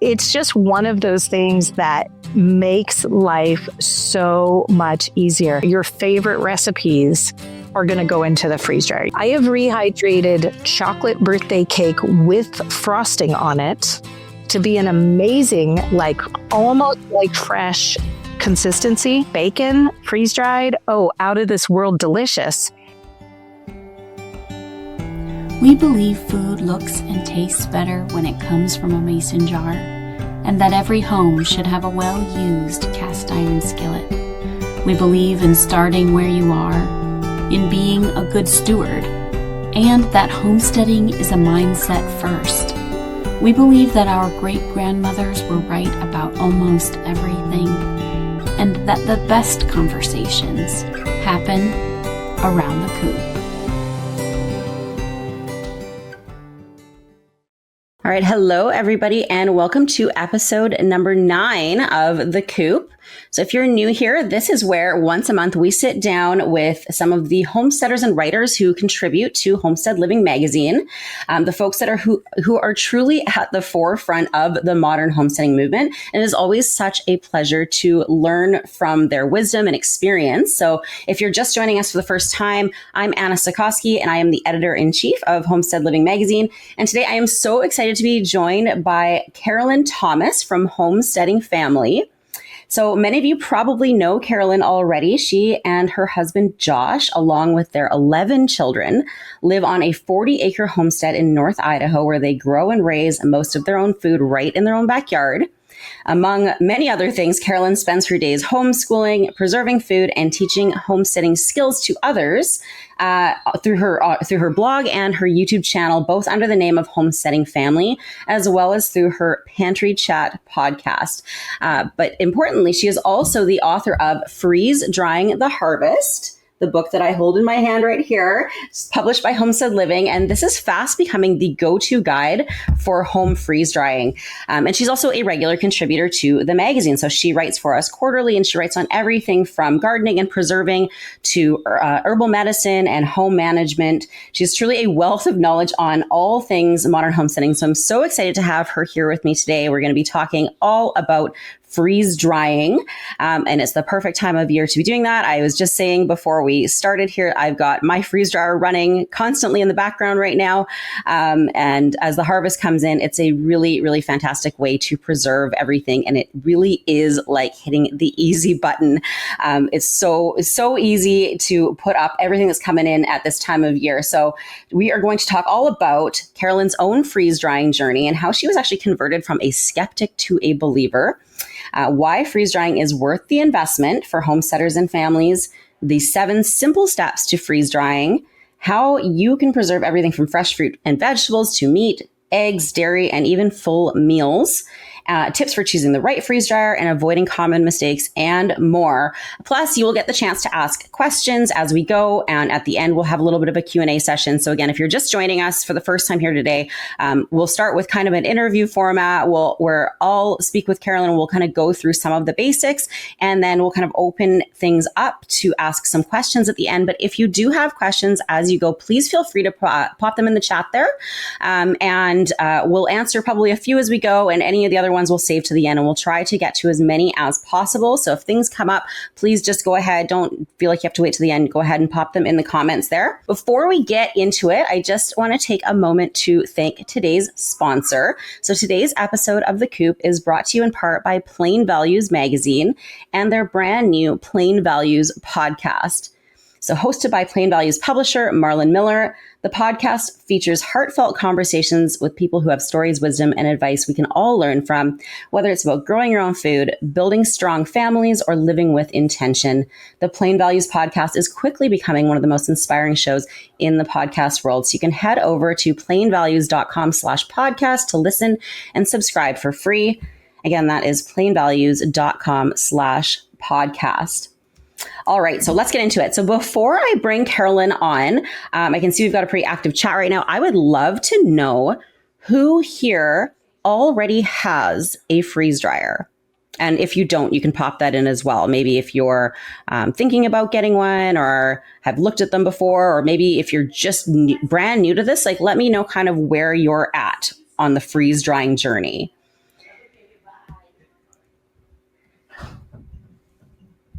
It's just one of those things that makes life so much easier. Your favorite recipes are going to go into the freeze dryer. I have rehydrated chocolate birthday cake with frosting on it to be an amazing, like almost like fresh consistency. Bacon, freeze dried, out of this world delicious. We believe food looks and tastes better when it comes from a mason jar, and that every home should have a well-used cast iron skillet. We believe in starting where you are, in being a good steward, and that homesteading is a mindset first. We believe that our great-grandmothers were right about almost everything, and that the best conversations happen around the coop. All right. Hello, everybody, and welcome to episode number 9 of The Coop. So if you're new here, this is where once a month we sit down with some of the homesteaders and writers who contribute to Homestead Living magazine, the folks that are who are truly at the forefront of the modern homesteading movement. And it is always such a pleasure to learn from their wisdom and experience. So if you're just joining us for the first time, I'm Anna Sikoski, and I am the editor-in-chief of Homestead Living magazine. And today I am so excited to be joined by Carolyn Thomas from Homesteading Family. So many of you probably know Carolyn already. She and her husband, Josh, along with their 11 children, live on a 40-acre homestead in North Idaho where they grow and raise most of their own food right in their own backyard. Among many other things, Carolyn spends her days homeschooling, preserving food, and teaching homesteading skills to others through her blog and her YouTube channel, both under the name of Homesteading Family, as well as through her Pantry Chat podcast. But importantly, she is also the author of Freeze Drying the Harvest, the book that I hold in my hand right here. It's published by Homestead Living, and this is fast becoming the go-to guide for home freeze drying. And she's also a regular contributor to the magazine. So she writes for us quarterly, and she writes on everything from gardening and preserving to herbal medicine and home management. She's truly a wealth of knowledge on all things modern homesteading. So I'm so excited to have her here with me today. We're going to be talking all about freeze drying. And it's the perfect time of year to be doing that. I was just saying before we started here, I've got my freeze dryer running constantly in the background right now. And as the harvest comes in, it's a really, really fantastic way to preserve everything. And it really is like hitting the easy button. It's so easy to put up everything that's coming in at this time of year. So we are going to talk all about Carolyn's own freeze drying journey and how she was actually converted from a skeptic to a believer. Why freeze drying is worth the investment for homesteaders and families, the 7 simple steps to freeze drying, how you can preserve everything from fresh fruit and vegetables to meat, eggs, dairy, and even full meals, tips for choosing the right freeze dryer and avoiding common mistakes, and more. Plus, you will get the chance to ask questions as we go, and at the end, we'll have a little bit of a Q&A session. So again, if you're just joining us for the first time here today, we'll start with kind of an interview format where I'll speak with Carolyn, and we'll kind of go through some of the basics, and then we'll kind of open things up to ask some questions at the end. But if you do have questions as you go, please feel free to pop them in the chat there, and we'll answer probably a few as we go, and any of the other ones we'll save to the end, and we'll try to get to as many as possible. So if things come up, please just go ahead. Don't feel like you have to wait to the end. Go ahead and pop them in the comments there. Before we get into it, I just want to take a moment to thank today's sponsor. So today's episode of The Coop is brought to you in part by Plain Values magazine and their brand new Plain Values podcast. So hosted by Plain Values publisher Marlon Miller, the podcast features heartfelt conversations with people who have stories, wisdom, and advice we can all learn from, whether it's about growing your own food, building strong families, or living with intention. The Plain Values podcast is quickly becoming one of the most inspiring shows in the podcast world. So you can head over to plainvalues.com/podcast to listen and subscribe for free. Again, that is plainvalues.com/podcast. All right, so let's get into it. So before I bring Carolyn on, I can see we've got a pretty active chat right now. I would love to know who here already has a freeze dryer. And if you don't, you can pop that in as well. Maybe if you're thinking about getting one or have looked at them before, or maybe if you're just brand new to this, like let me know kind of where you're at on the freeze drying journey.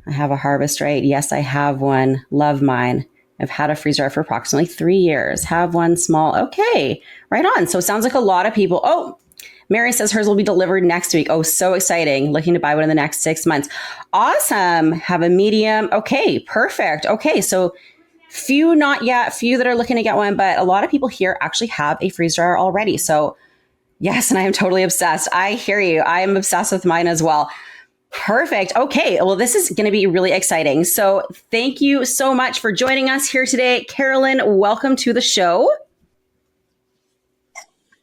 I have a Harvest Right. Yes, I have one. Love mine. I've had a freeze dryer for approximately 3 years. Have one small. Okay, right on. So it sounds like a lot of people. Oh, Mary says hers will be delivered next week. Oh, so exciting. Looking to buy one in the next 6 months. Awesome. Have a medium. Okay, perfect. Okay, so few not yet, few that are looking to get one, but a lot of people here actually have a freeze dryer already. So yes, and I am totally obsessed. I hear you. I am obsessed with mine as well. Perfect. Okay. Well, this is going to be really exciting. So thank you so much for joining us here today. Carolyn, welcome to the show.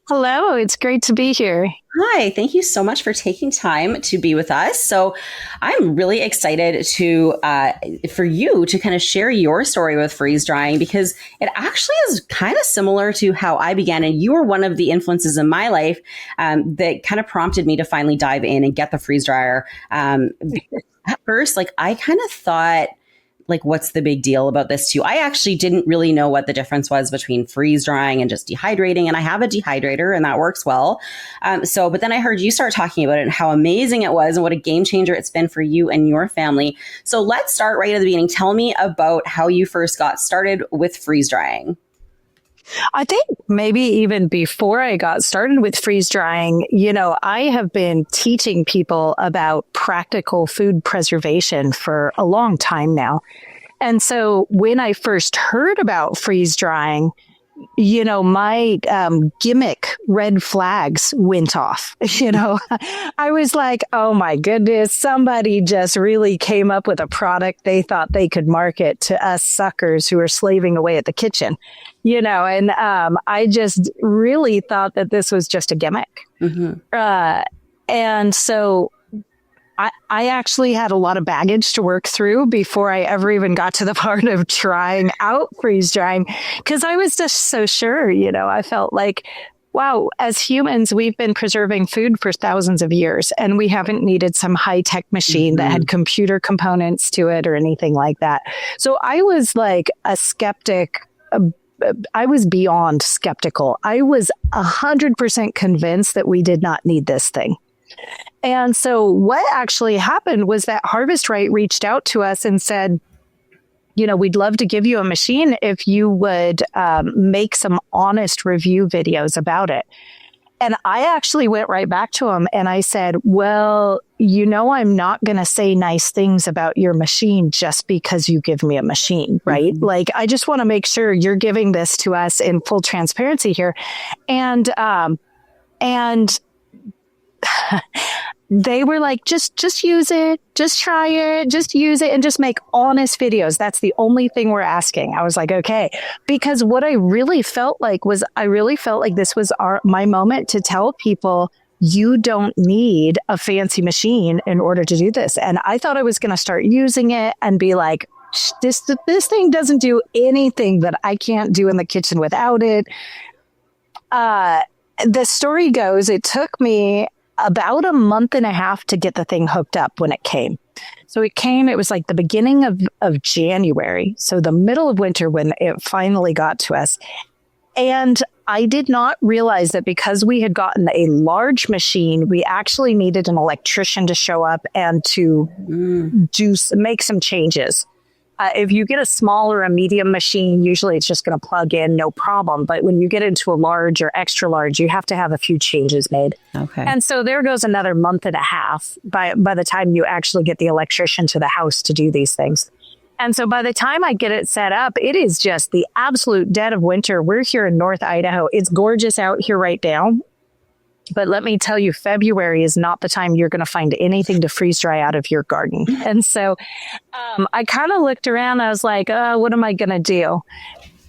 Hello. It's great to be here. Hi. Thank you so much for taking time to be with us. So I'm really excited for you to kind of share your story with freeze drying, because it actually is kind of similar to how I began. And you were one of the influences in my life that kind of prompted me to finally dive in and get the freeze dryer. At first, I kind of thought, what's the big deal about this too? I actually didn't really know what the difference was between freeze drying and just dehydrating. And I have a dehydrator and that works well. But then I heard you start talking about it and how amazing it was and what a game changer it's been for you and your family. So let's start right at the beginning. Tell me about how you first got started with freeze drying. I think maybe even before I got started with freeze drying, I have been teaching people about practical food preservation for a long time now. And so when I first heard about freeze drying, my gimmick red flags went off. I was like, oh my goodness, somebody just really came up with a product they thought they could market to us suckers who are slaving away at the kitchen, and I just really thought that this was just a gimmick. Mm-hmm. And so I actually had a lot of baggage to work through before I ever even got to the part of trying out freeze drying, because I was just so sure, I felt like, wow, as humans, we've been preserving food for thousands of years and we haven't needed some high-tech machine that had computer components to it or anything like that. So I was like a skeptic. I was beyond skeptical. I was 100% convinced that we did not need this thing. And so what actually happened was that Harvest Right reached out to us and said, we'd love to give you a machine if you would make some honest review videos about it. And I actually went right back to him and I said, well, I'm not going to say nice things about your machine just because you give me a machine, right? Mm-hmm. I just want to make sure you're giving this to us in full transparency here. And they were like, just use it, just try it, just use it, and just make honest videos. That's the only thing we're asking. I was like, okay, because what I really felt like was, this was my moment to tell people, you don't need a fancy machine in order to do this. And I thought I was going to start using it and be like, this thing doesn't do anything that I can't do in the kitchen without it. The story goes, it took me about a month and a half to get the thing hooked up when it came. So it was like the beginning of January. So the middle of winter when it finally got to us. And I did not realize that because we had gotten a large machine, we actually needed an electrician to show up and to make some changes. If you get a small or a medium machine, usually it's just going to plug in, no problem. But when you get into a large or extra large, you have to have a few changes made. Okay. And so there goes another month and a half by the time you actually get the electrician to the house to do these things. And so by the time I get it set up, it is just the absolute dead of winter. We're here in North Idaho. It's gorgeous out here right now. But let me tell you, February is not the time you're going to find anything to freeze dry out of your garden. And so I kind of looked around. I was like, what am I going to do?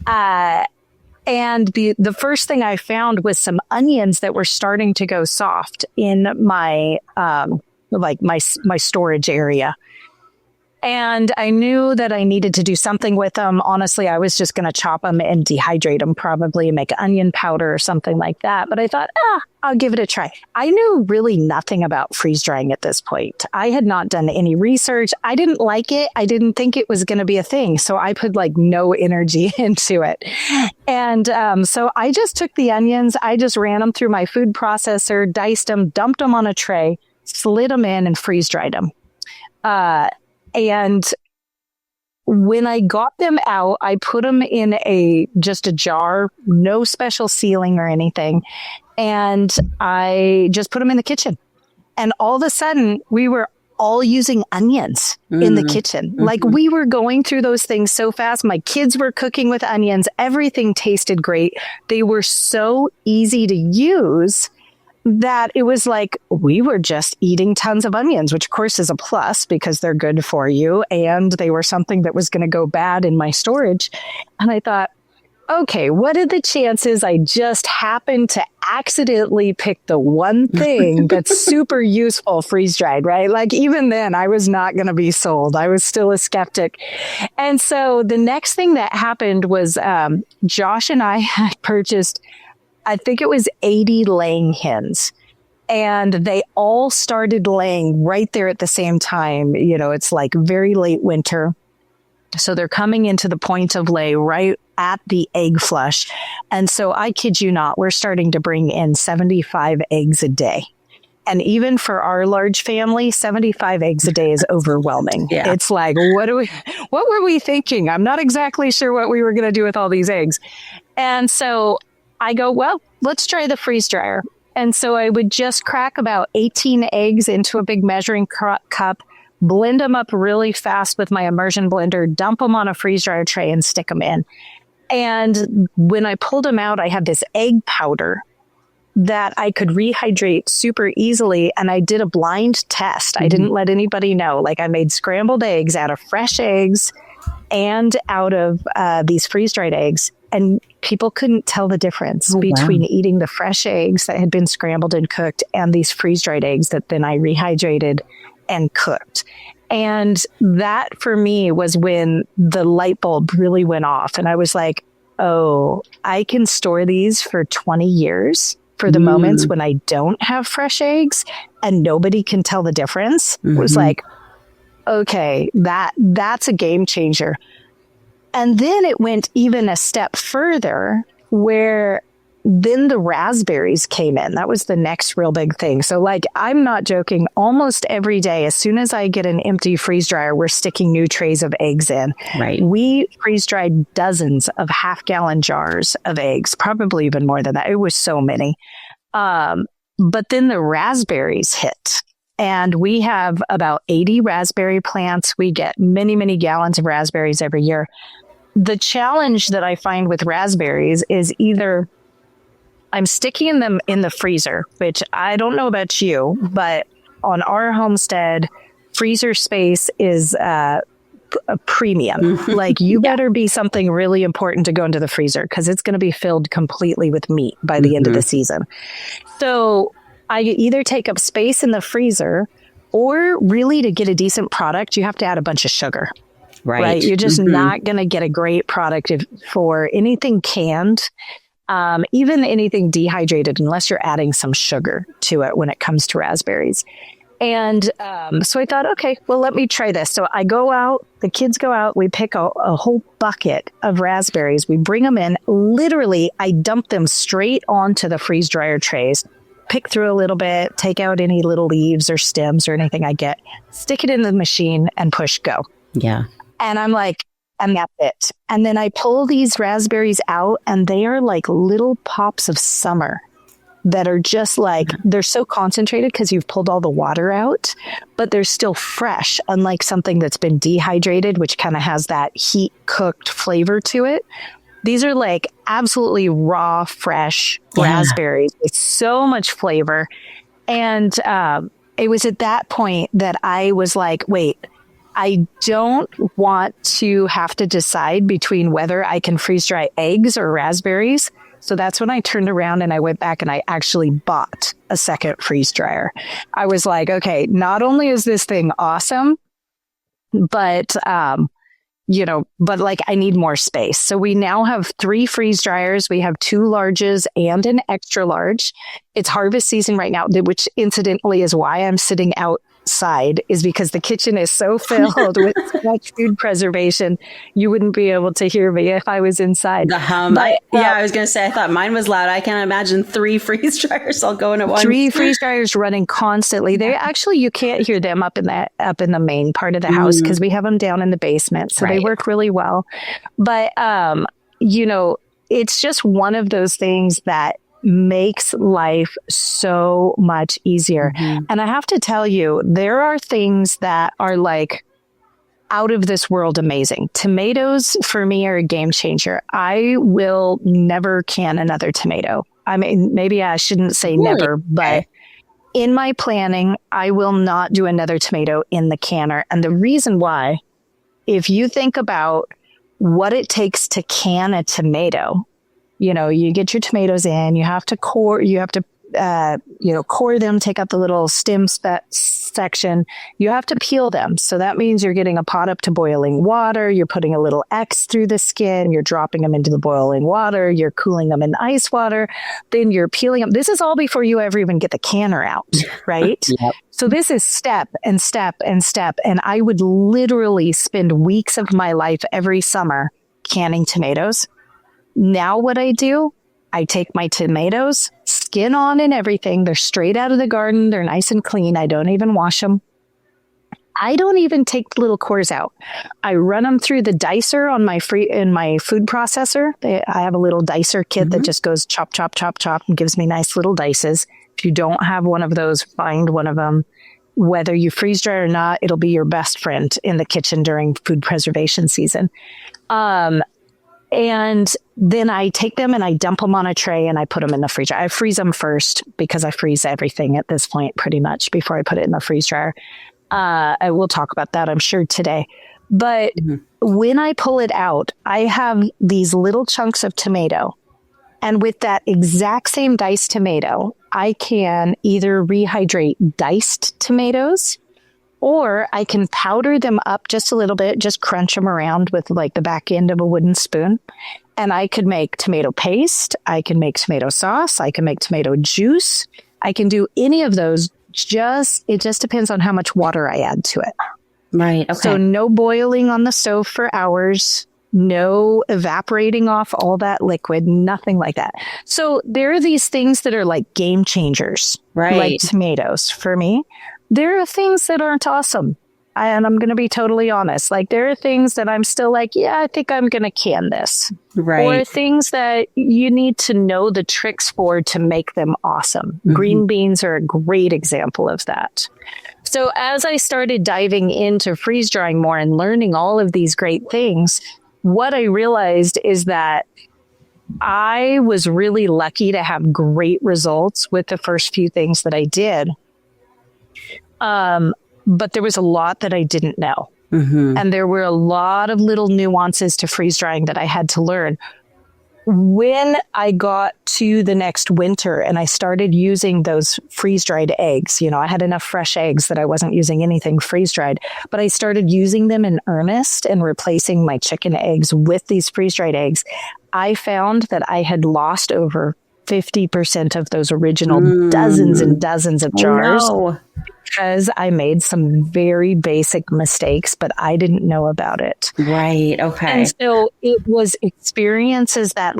And the first thing I found was some onions that were starting to go soft in my my storage area. And I knew that I needed to do something with them. Honestly, I was just going to chop them and dehydrate them, probably make onion powder or something like that. But I thought, I'll give it a try. I knew really nothing about freeze drying at this point. I had not done any research. I didn't like it. I didn't think it was going to be a thing. So I put no energy into it. And so I just took the onions. I just ran them through my food processor, diced them, dumped them on a tray, slid them in and freeze dried them. And when I got them out, I put them in just a jar, no special sealing or anything. And I just put them in the kitchen. And all of a sudden, we were all using onions in the kitchen. Mm-hmm. Like we were going through those things so fast. My kids were cooking with onions. Everything tasted great. They were so easy to use that it was like we were just eating tons of onions, which of course is a plus because they're good for you. And they were something that was going to go bad in my storage. And I thought, okay, what are the chances I just happened to accidentally pick the one thing that's super useful freeze-dried, right? Like even then, I was not going to be sold. I was still a skeptic. And so the next thing that happened was Josh and I had purchased, I think it was 80 laying hens. And they all started laying right there at the same time. You know, it's like very late winter. So they're coming into the point of lay right at the egg flush. And so I kid you not, we're starting to bring in 75 eggs a day. And even for our large family, 75 eggs a day is overwhelming. Yeah. It's like, what were we thinking? I'm not exactly sure what we were going to do with all these eggs. And so I go, well, let's try the freeze dryer. And so I would just crack about 18 eggs into a big measuring cup, blend them up really fast with my immersion blender, dump them on a freeze dryer tray and stick them in. And when I pulled them out, I had this egg powder that I could rehydrate super easily. And I did a blind test. I didn't let anybody know. Like I made scrambled eggs out of fresh eggs and out of these freeze-dried eggs. And people couldn't tell the difference between eating the fresh eggs that had been scrambled and cooked and these freeze-dried eggs that then I rehydrated and cooked. And that for me was when the light bulb really went off. And I was like, oh, I can store these for 20 years for the moments when I don't have fresh eggs and nobody can tell the difference. It was like, okay, that's a game changer. And then it went even a step further where then the raspberries came in. That was the next real big thing. So like, I'm not joking, almost every day, as soon as I get an empty freeze dryer, we're sticking new trays of eggs in. Right. We freeze dried dozens of half-gallon jars of eggs, probably even more than that. It was so many. But then the raspberries hit. And we have about 80 raspberry plants. We get many, many gallons of raspberries every year. The challenge that I find with raspberries is either I'm sticking them in the freezer, which I don't know about you, but on our homestead, freezer space is a premium. Like you better be something really important to go into the freezer because it's going to be filled completely with meat by the end of the season. So I either take up space in the freezer or really to get a decent product, you have to add a bunch of sugar. Right. You're just not going to get a great product for anything canned. Even anything dehydrated, unless you're adding some sugar to it when it comes to raspberries. And so I thought, okay, well, let me try this. So I go out, the kids go out, we pick a whole bucket of raspberries. We bring them in. Literally, I dump them straight onto the freeze dryer trays, pick through a little bit, take out any little leaves or stems or anything I get, stick it in the machine and push go. Yeah. And I'm like, and that's it. And then I pull these raspberries out and they are like little pops of summer that are just like, they're so concentrated because you've pulled all the water out, but they're still fresh, unlike something that's been dehydrated, which kind of has that heat cooked flavor to it. These are like absolutely raw, fresh raspberries with so much flavor. And it was at that point that I was like, wait, I don't want to have to decide between whether I can freeze dry eggs or raspberries. So that's when I turned around and I went back and I actually bought a second freeze dryer. I was like, okay, not only is this thing awesome, but, but like I need more space. So we now have 3 freeze dryers. We have 2 larges and an extra large. It's harvest season right now, which incidentally is why I'm sitting out outside is because the kitchen is so filled with so much food preservation. You wouldn't be able to hear me if I was inside. The hum. But, I was going to say, I thought mine was loud. I can't imagine 3 freeze dryers all going at once. 3 freeze dryers running constantly. They actually, you can't hear them up in the main part of the house because we have them down in the basement. So they work really well. But, it's just one of those things that makes life so much easier. And I have to tell you, there are things that are like out of this world amazing. Tomatoes for me are a game changer. I will never can another tomato. I mean, maybe I shouldn't say never, but in my planning, I will not do another tomato in the canner. And the reason why, if you think about what it takes to can a tomato, you get your tomatoes in, you have to core them, take out the little stem section. You have to peel them. So that means you're getting a pot up to boiling water. You're putting a little X through the skin. You're dropping them into the boiling water. You're cooling them in ice water. Then you're peeling them. This is all before you ever even get the canner out, right? Yep. So this is step and step and step. And I would literally spend weeks of my life every summer canning tomatoes. Now what I do, I take my tomatoes, skin on and everything. They're straight out of the garden. They're nice and clean. I don't even wash them. I don't even take the little cores out. I run them through the dicer on my food processor. I have a little dicer kit that just goes chop, chop, chop, chop and gives me nice little dices. If you don't have one of those, find one of them. Whether you freeze dry or not, it'll be your best friend in the kitchen during food preservation season. And then I take them and I dump them on a tray and I put them in the freezer. I freeze them first because I freeze everything at this point pretty much before I put it in the freeze dryer. I will talk about that, I'm sure, today. But when I pull it out, I have these little chunks of tomato. And with that exact same diced tomato, I can either rehydrate diced tomatoes, or I can powder them up just a little bit, just crunch them around with like the back end of a wooden spoon. And I could make tomato paste. I can make tomato sauce. I can make tomato juice. I can do any of those. It just depends on how much water I add to it. Right. Okay. So no boiling on the stove for hours, no evaporating off all that liquid, nothing like that. So there are these things that are like game changers, right? Like tomatoes for me. There are things that aren't awesome. And I'm going to be totally honest. Like there are things that I'm still like, yeah, I think I'm going to can this. Right. Or things that you need to know the tricks for to make them awesome. Green beans are a great example of that. So as I started diving into freeze drying more and learning all of these great things, what I realized is that I was really lucky to have great results with the first few things that I did. But there was a lot that I didn't know. And there were a lot of little nuances to freeze drying that I had to learn. When I got to the next winter and I started using those freeze-dried eggs, I had enough fresh eggs that I wasn't using anything freeze-dried, but I started using them in earnest and replacing my chicken eggs with these freeze-dried eggs. I found that I had lost over 50% of those original dozens and dozens of jars because I made some very basic mistakes, but I didn't know about it. Right. Okay. And so it was experiences that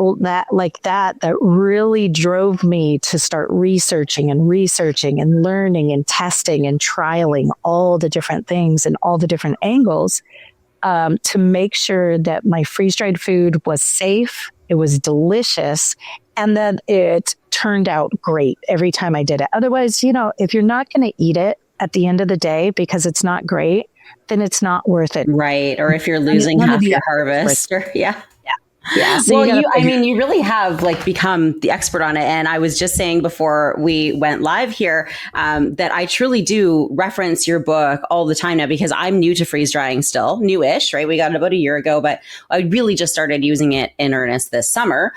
really drove me to start researching and learning and testing and trialing all the different things and all the different angles to make sure that my freeze-dried food was safe, it was delicious, and that it turned out great every time I did it. Otherwise, if you're not going to eat it at the end of the day because it's not great, then it's not worth it. Right. Or if you're losing half your harvest. Yeah. So you really have become the expert on it. And I was just saying before we went live here that I truly do reference your book all the time now because I'm new to freeze drying still, newish, right? We got it about a year ago, but I really just started using it in earnest this summer.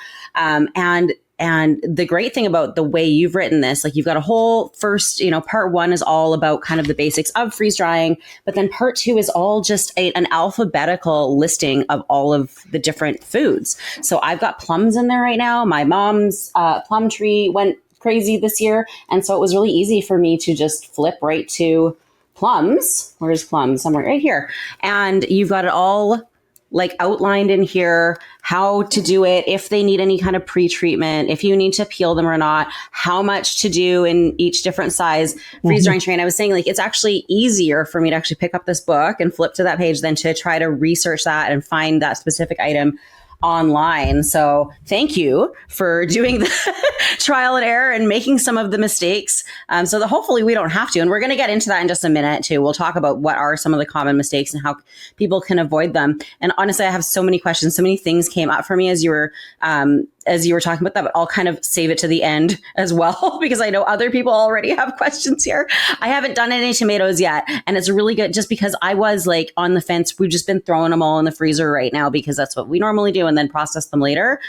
And the great thing about the way you've written this, you've got a whole first, part 1 is all about kind of the basics of freeze drying, but then part 2 is all just an alphabetical listing of all of the different foods. So I've got plums in there right now. My mom's plum tree went crazy this year. And so it was really easy for me to just flip right to plums. Where's plums? Somewhere right here. And you've got it all like outlined in here, how to do it, if they need any kind of pre-treatment, if you need to peel them or not, how much to do in each different size freeze drying tray. And I was saying, like, it's actually easier for me to actually pick up this book and flip to that page than to try to research that and find that specific item online. So thank you for doing the trial and error and making some of the mistakes, so that hopefully we don't have to. And we're going to get into that in just a minute too. We'll talk about what are some of the common mistakes and how people can avoid them. And honestly, I have so many questions. So many things came up for me as you were talking about that, but I'll kind of save it to the end as well, because I know other people already have questions here. I haven't done any tomatoes yet. And it's really good just because I was like on the fence. We've just been throwing them all in the freezer right now because that's what we normally do and then process them later.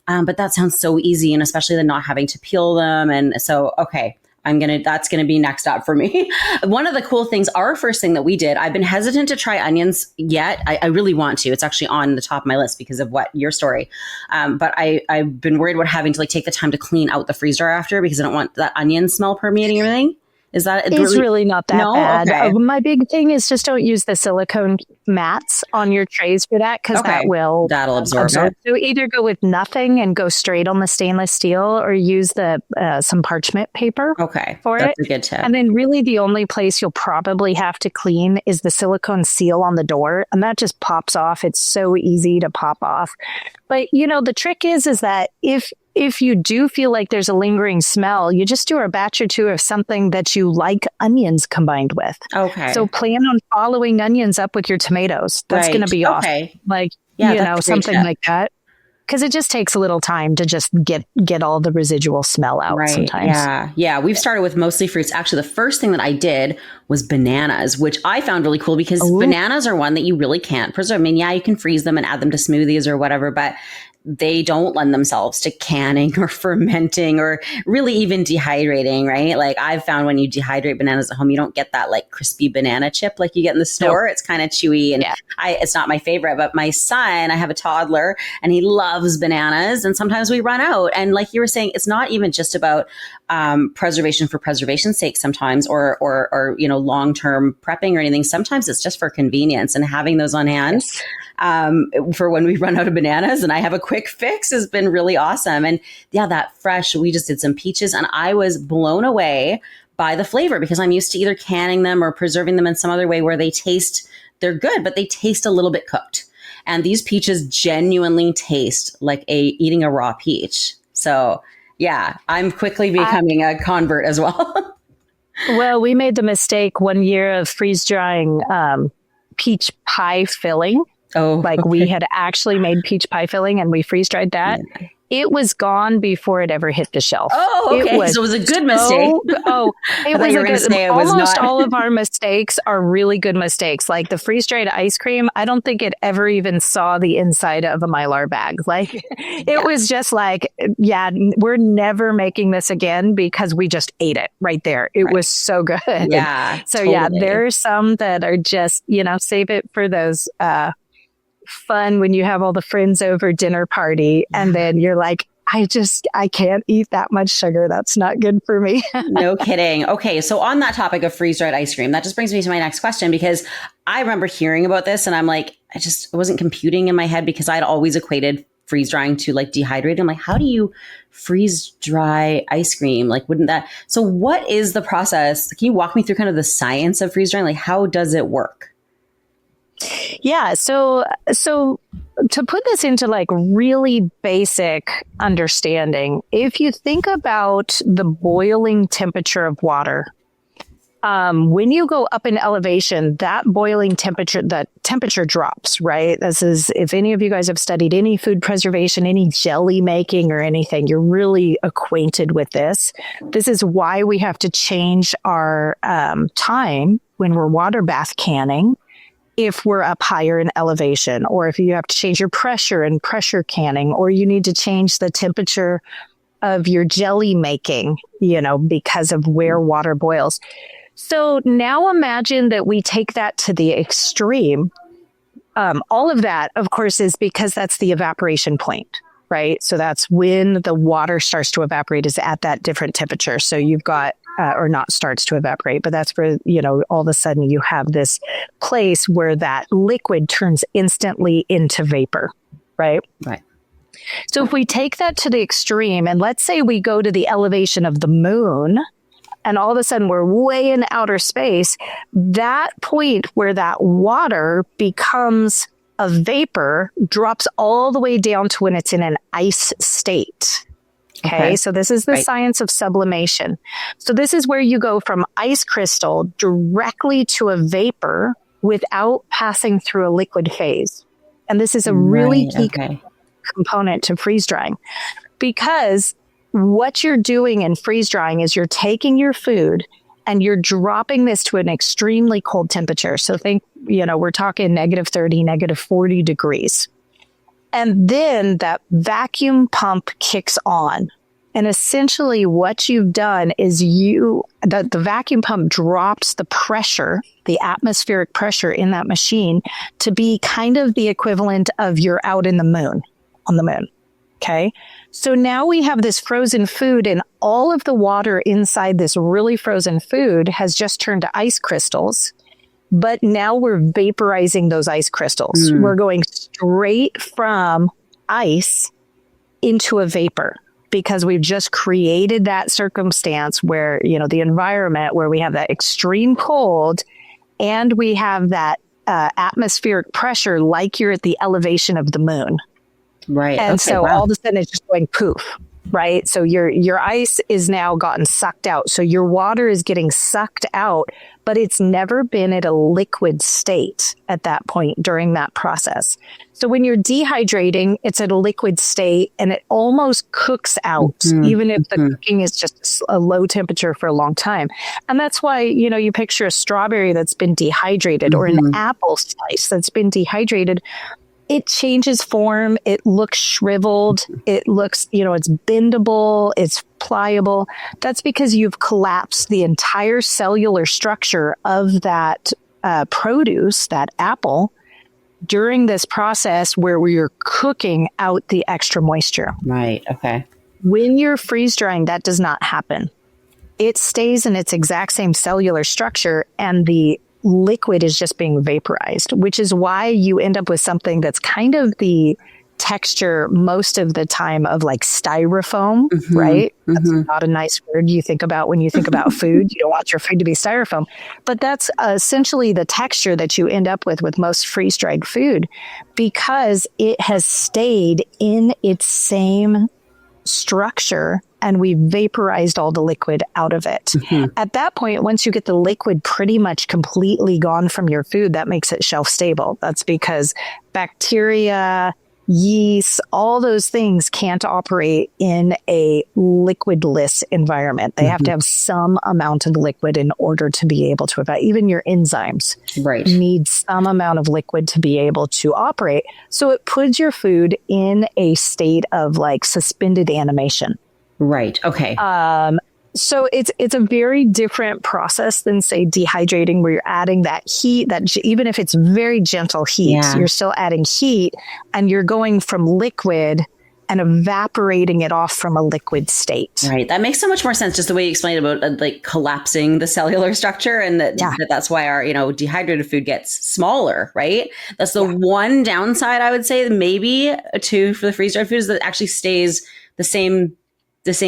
But that sounds so easy, and especially the not having to peel them. And so, okay, that's going to be next up for me. One of the cool things, our first thing that we did, I've been hesitant to try onions yet. I really want to. It's actually on the top of my list because of your story. But I've been worried about having to like take the time to clean out the freezer after, because I don't want that onion smell permeating everything. Is that it's really not that bad? Okay. My big thing is just don't use the silicone mats on your trays for that, because that'll absorb it. So either go with nothing and go straight on the stainless steel, or use the some parchment paper. That's a good tip. And then really the only place you'll probably have to clean is the silicone seal on the door, and that just pops off. It's so easy to pop off. But the trick is that if you do feel like there's a lingering smell, you just do a batch or two of something that you like onions combined with. Okay. So plan on following onions up with your tomatoes. That's going to be awesome. Like, something like that. Because it just takes a little time to just get all the residual smell out sometimes. Yeah. We've started with mostly fruits. Actually, the first thing that I did was bananas, which I found really cool because bananas are one that you really can't preserve. I mean, you can freeze them and add them to smoothies or whatever, but they don't lend themselves to canning or fermenting or really even dehydrating, right? Like I've found when you dehydrate bananas at home, you don't get that like crispy banana chip like you get in the store. Nope. It's kind of chewy and it's not my favorite, but my son, I have a toddler and he loves bananas, and sometimes we run out. And like you were saying, it's not even just about preservation for preservation's sake sometimes, or long-term prepping or anything. Sometimes it's just for convenience, and having those on hand for when we run out of bananas and I have a quick fix has been really awesome. And that fresh, we just did some peaches and I was blown away by the flavor, because I'm used to either canning them or preserving them in some other way where they're good, but they taste a little bit cooked. And these peaches genuinely taste like eating a raw peach. So I'm quickly becoming a convert as well. Well, we made the mistake one year of freeze drying peach pie filling. We had actually made peach pie filling and we freeze dried that. Yeah. It was gone before it ever hit the shelf. So it was a good mistake. Almost all of our mistakes are really good mistakes. Like the freeze dried ice cream, I don't think it ever even saw the inside of a Mylar bag. Like it was just like, we're never making this again, because we just ate it right there. It was so good. Yeah. So there's some that are just, save it for those fun when you have all the friends over dinner party and then you're like, I can't eat that much sugar. That's not good for me. No kidding. Okay. So on that topic of freeze-dried ice cream, that just brings me to my next question, because I remember hearing about this and I'm like, I wasn't computing in my head, because I'd always equated freeze drying to like dehydrate. I'm like, how do you freeze dry ice cream? Like, so what is the process? Can you walk me through kind of the science of freeze drying? Like, how does it work? Yeah. So to put this into like really basic understanding, if you think about the boiling temperature of water, when you go up in elevation, that boiling temperature, the temperature drops, right? This is, if any of you guys have studied any food preservation, any jelly making or anything, you're really acquainted with this. This is why we have to change our time when we're water bath canning, if we're up higher in elevation, or if you have to change your pressure in pressure canning, or you need to change the temperature of your jelly making, because of where water boils. So now imagine that we take that to the extreme. All of that, of course, is because that's the evaporation point, right? So that's when the water starts to evaporate, is at that different temperature. So you've got or not starts to evaporate, but that's where, all of a sudden you have this place where that liquid turns instantly into vapor, right? Right. So if we take that to the extreme, and let's say we go to the elevation of the moon, and all of a sudden we're way in outer space, that point where that water becomes a vapor drops all the way down to when it's in an ice state. Okay. So this is the science of sublimation. So this is where you go from ice crystal directly to a vapor without passing through a liquid phase. And this is a really key component to freeze drying, because what you're doing in freeze drying is you're taking your food and you're dropping this to an extremely cold temperature. So think, we're talking -30, -40 degrees. And then that vacuum pump kicks on. And essentially what you've done is the vacuum pump drops the pressure, the atmospheric pressure in that machine to be kind of the equivalent of you're out on the moon. Okay. So now we have this frozen food, and all of the water inside this really frozen food has just turned to ice crystals. But now we're vaporizing those ice crystals. We're going straight from ice into a vapor, because we've just created that circumstance where, the environment where we have that extreme cold and we have that atmospheric pressure like you're at the elevation of the moon. Right. And all of a sudden it's just going poof, right? So your ice is now gotten sucked out. So your water is getting sucked out, but it's never been at a liquid state at that point during that process. So when you're dehydrating, it's at a liquid state and it almost cooks out, even if the cooking is just a low temperature for a long time. And that's why, you picture a strawberry that's been dehydrated or an apple slice that's been dehydrated. It changes form. It looks shriveled. It looks, it's bendable. It's pliable. That's because you've collapsed the entire cellular structure of that produce, that apple, during this process where we're cooking out the extra moisture. Right. Okay. When you're freeze drying, that does not happen. It stays in its exact same cellular structure, and the liquid is just being vaporized, which is why you end up with something that's kind of the texture most of the time of like styrofoam, right? That's not a nice word you think about when you think about food. You don't want your food to be styrofoam, but that's essentially the texture that you end up with most freeze-dried food, because it has stayed in its same structure and we vaporized all the liquid out of it. At that point, once you get the liquid pretty much completely gone from your food, that makes it shelf stable. That's because bacteria, yeast, all those things can't operate in a liquidless environment. They have to have some amount of liquid in order to be able to evaporate. Even your enzymes need some amount of liquid to be able to operate. So it puts your food in a state of like suspended animation. Right. Okay. So it's a very different process than, say, dehydrating, where you're adding that heat, that even if it's very gentle heat, you're still adding heat, and you're going from liquid and evaporating it off from a liquid state. Right. That makes so much more sense, just the way you explained about like collapsing the cellular structure, and that's why our, dehydrated food gets smaller, right? That's the one downside, I would say, maybe for the freeze-dried food, is that it actually stays the same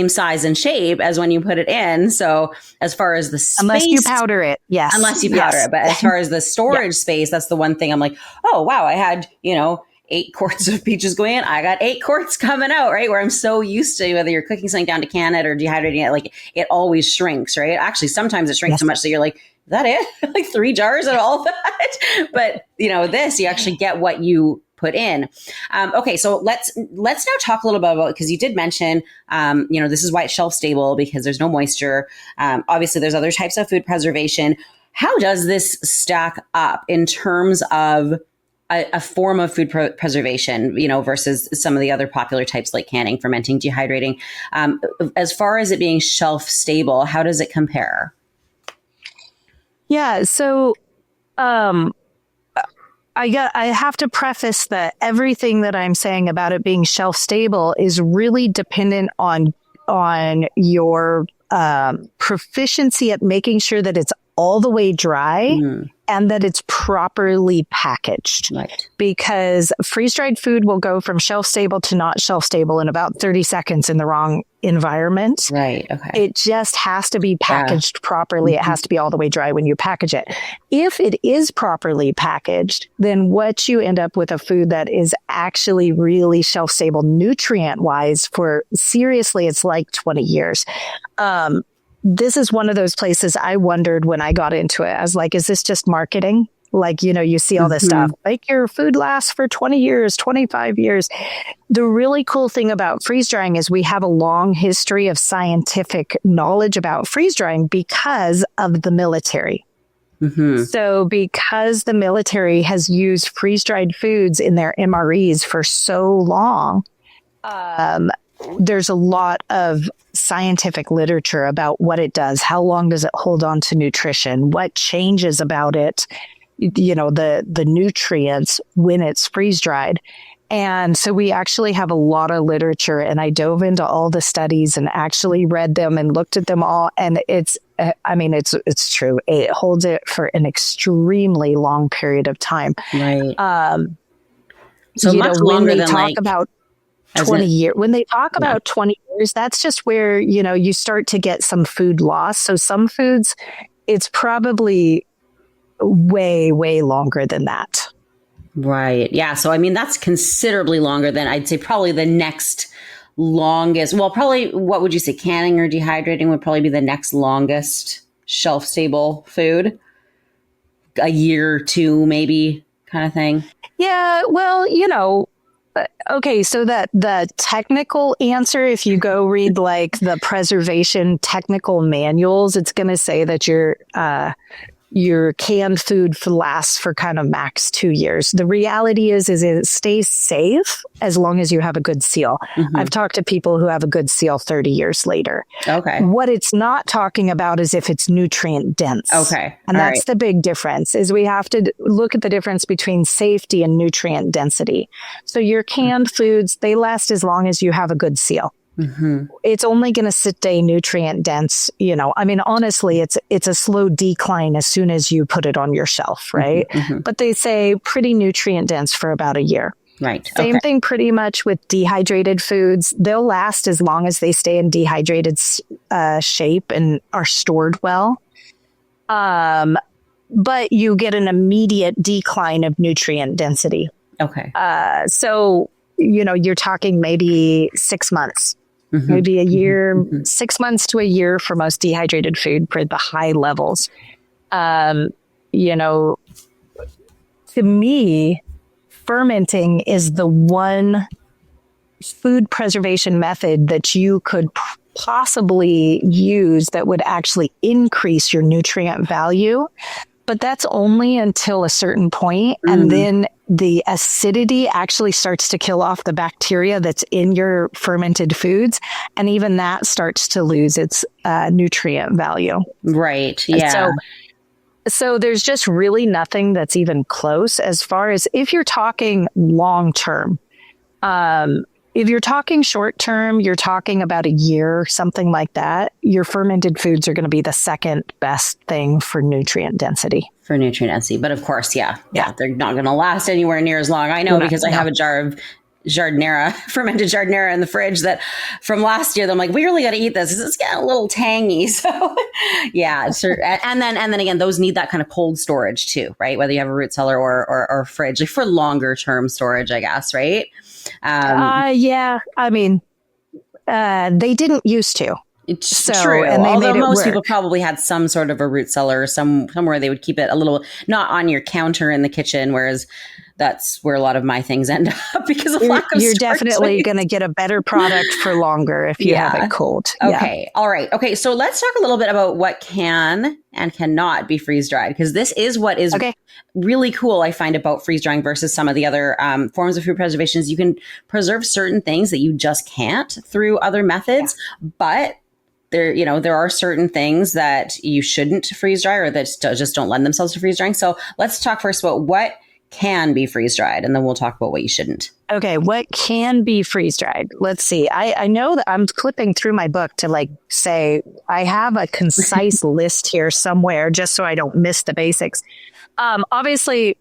size and shape as when you put it in. So as far as the space, unless you powder it, unless you powder it. But as far as the storage space, that's the one thing I'm like, oh wow, I had 8 quarts of peaches going in. I got 8 quarts coming out, right? Where I'm so used to, whether you're cooking something down to can it or dehydrating it, like it always shrinks, right? Actually, sometimes it shrinks so much that you're like, is that it? Like 3 jars and all that. But this, you actually get what you put in. Okay, so let's now talk a little bit about, because you did mention, this is why it's shelf stable, because there's no moisture. Obviously, there's other types of food preservation. How does this stack up in terms of a form of food preservation, versus some of the other popular types like canning, fermenting, dehydrating? As far as it being shelf stable, how does it compare? Yeah, so I have to preface that everything that I'm saying about it being shelf stable is really dependent on your proficiency at making sure that it's all the way dry and that it's properly packaged. Right. Because freeze-dried food will go from shelf-stable to not shelf-stable in about 30 seconds in the wrong environment. Right. Okay. It just has to be packaged properly. It has to be all the way dry when you package it. If it is properly packaged, then what you end up with a food that is actually really shelf-stable nutrient-wise for, seriously, it's like 20 years. This is one of those places I wondered when I got into it. I was like, is this just marketing? Like, you know, you see all this stuff, like your food lasts for 20 years, 25 years. The really cool thing about freeze drying is we have a long history of scientific knowledge about freeze drying because of the military. So because the military has used freeze dried foods in their MREs for so long, there's a lot of scientific literature about what it does. How long does it hold on to nutrition? What changes about it? You know, the nutrients when it's freeze dried. And so we actually have a lot of literature, and I dove into all the studies and actually read them and looked at them all. And it's true. It holds it for an extremely long period of time. Right. So much longer than talk about 20 years. When they talk about 20 years, that's just where, you know, you start to get some food loss. So some foods, it's probably way, way longer than that. Right. Yeah. So, I mean, that's considerably longer than I'd say probably the next longest. Well, probably, what would you say? Canning or dehydrating would probably be the next longest shelf stable food. A year or two, maybe, kind of thing. Yeah. Well, you know, okay, so that the technical answer, if you go read like the preservation technical manuals, it's going to say that your canned food lasts for kind of max 2 years. The reality is it stays safe as long as you have a good seal. I've talked to people who have a good seal 30 years later. Okay. What it's not talking about is if it's nutrient dense. Okay. And that's the big difference, is we have to look at the difference between safety and nutrient density. So your canned foods, they last as long as you have a good seal. It's only going to stay nutrient dense. You know, I mean, honestly, it's a slow decline as soon as you put it on your shelf, right? But they say pretty nutrient dense for about a year. Right. Same thing pretty much with dehydrated foods. They'll last as long as they stay in dehydrated shape and are stored well. But you get an immediate decline of nutrient density. Okay. So, you know, you're talking maybe 6 months. Maybe a year, 6 months to a year for most dehydrated food for the high levels. You know, to me, fermenting is the one food preservation method that you could possibly use that would actually increase your nutrient value. But that's only until a certain point, and then the acidity actually starts to kill off the bacteria that's in your fermented foods. And even that starts to lose its nutrient value. Right. Yeah. So there's just really nothing that's even close as far as if you're talking long term. If you're talking short term, you're talking about a year, something like that. Your fermented foods are going to be the second best thing for nutrient density. For nutrient density. But of course, yeah, they're not going to last anywhere near as long. I know because I have a jar of giardiniera, fermented giardiniera in the fridge that from last year, I'm like, we really got to eat this. It's getting a little tangy. So yeah. And then again, those need that kind of cold storage too, right? Whether you have a root cellar or fridge, like for longer term storage, I guess, right? Yeah. I mean, they didn't used to. It's true. And although most people probably had some sort of a root cellar or somewhere they would keep it a little, not on your counter in the kitchen, whereas that's where a lot of my things end up because of lack of You're definitely going to get a better product for longer if you have it cold. Okay. All right. Okay. So let's talk a little bit about what can and cannot be freeze dried, because this is what is really cool, I find, about freeze drying versus some of the other forms of food preservation. Is you can preserve certain things that you just can't through other methods, but there are certain things that you shouldn't freeze dry or that just don't lend themselves to freeze drying. So let's talk first about what can be freeze dried, and then we'll talk about what you shouldn't. Okay, what can be freeze dried? Let's see. I know that I'm flipping through my book to like say I have a concise list here somewhere just so I don't miss the basics. Obviously,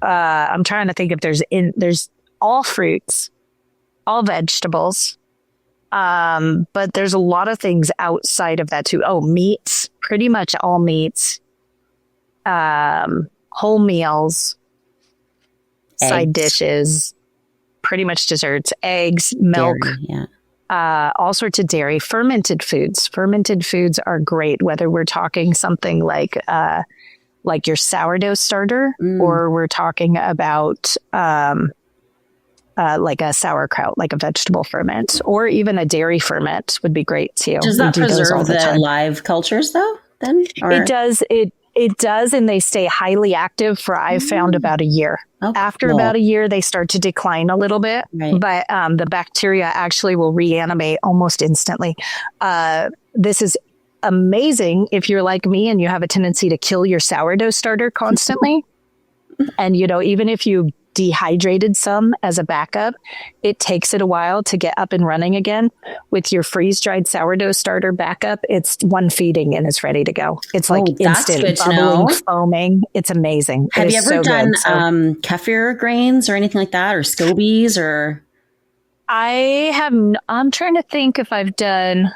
I'm trying to think if there's all fruits, all vegetables, but there's a lot of things outside of that too. Oh, meats, pretty much all meats, whole meals, side dishes. Pretty much desserts, eggs, milk, Dairy, yeah. All sorts of dairy, fermented foods. Fermented foods are great, whether we're talking something like your sourdough starter, or we're talking about like a sauerkraut, like a vegetable ferment, or even a dairy ferment would be great too. Does that preserve the live cultures though? Then it does. It does, and they stay highly active for, I've found, about a year. Oh, After cool. about a year, they start to decline a little bit, Right. but the bacteria actually will reanimate almost instantly. This is amazing if you're like me and you have a tendency to kill your sourdough starter constantly. And, even if you dehydrated some as a backup, it takes it a while to get up and running again. With your freeze-dried sourdough starter backup, it's one feeding and it's ready to go. It's like instant, bubbling, foaming. It's amazing. Have you ever done kefir grains or anything like that, or scobies, or? I have. I'm trying to think if I've done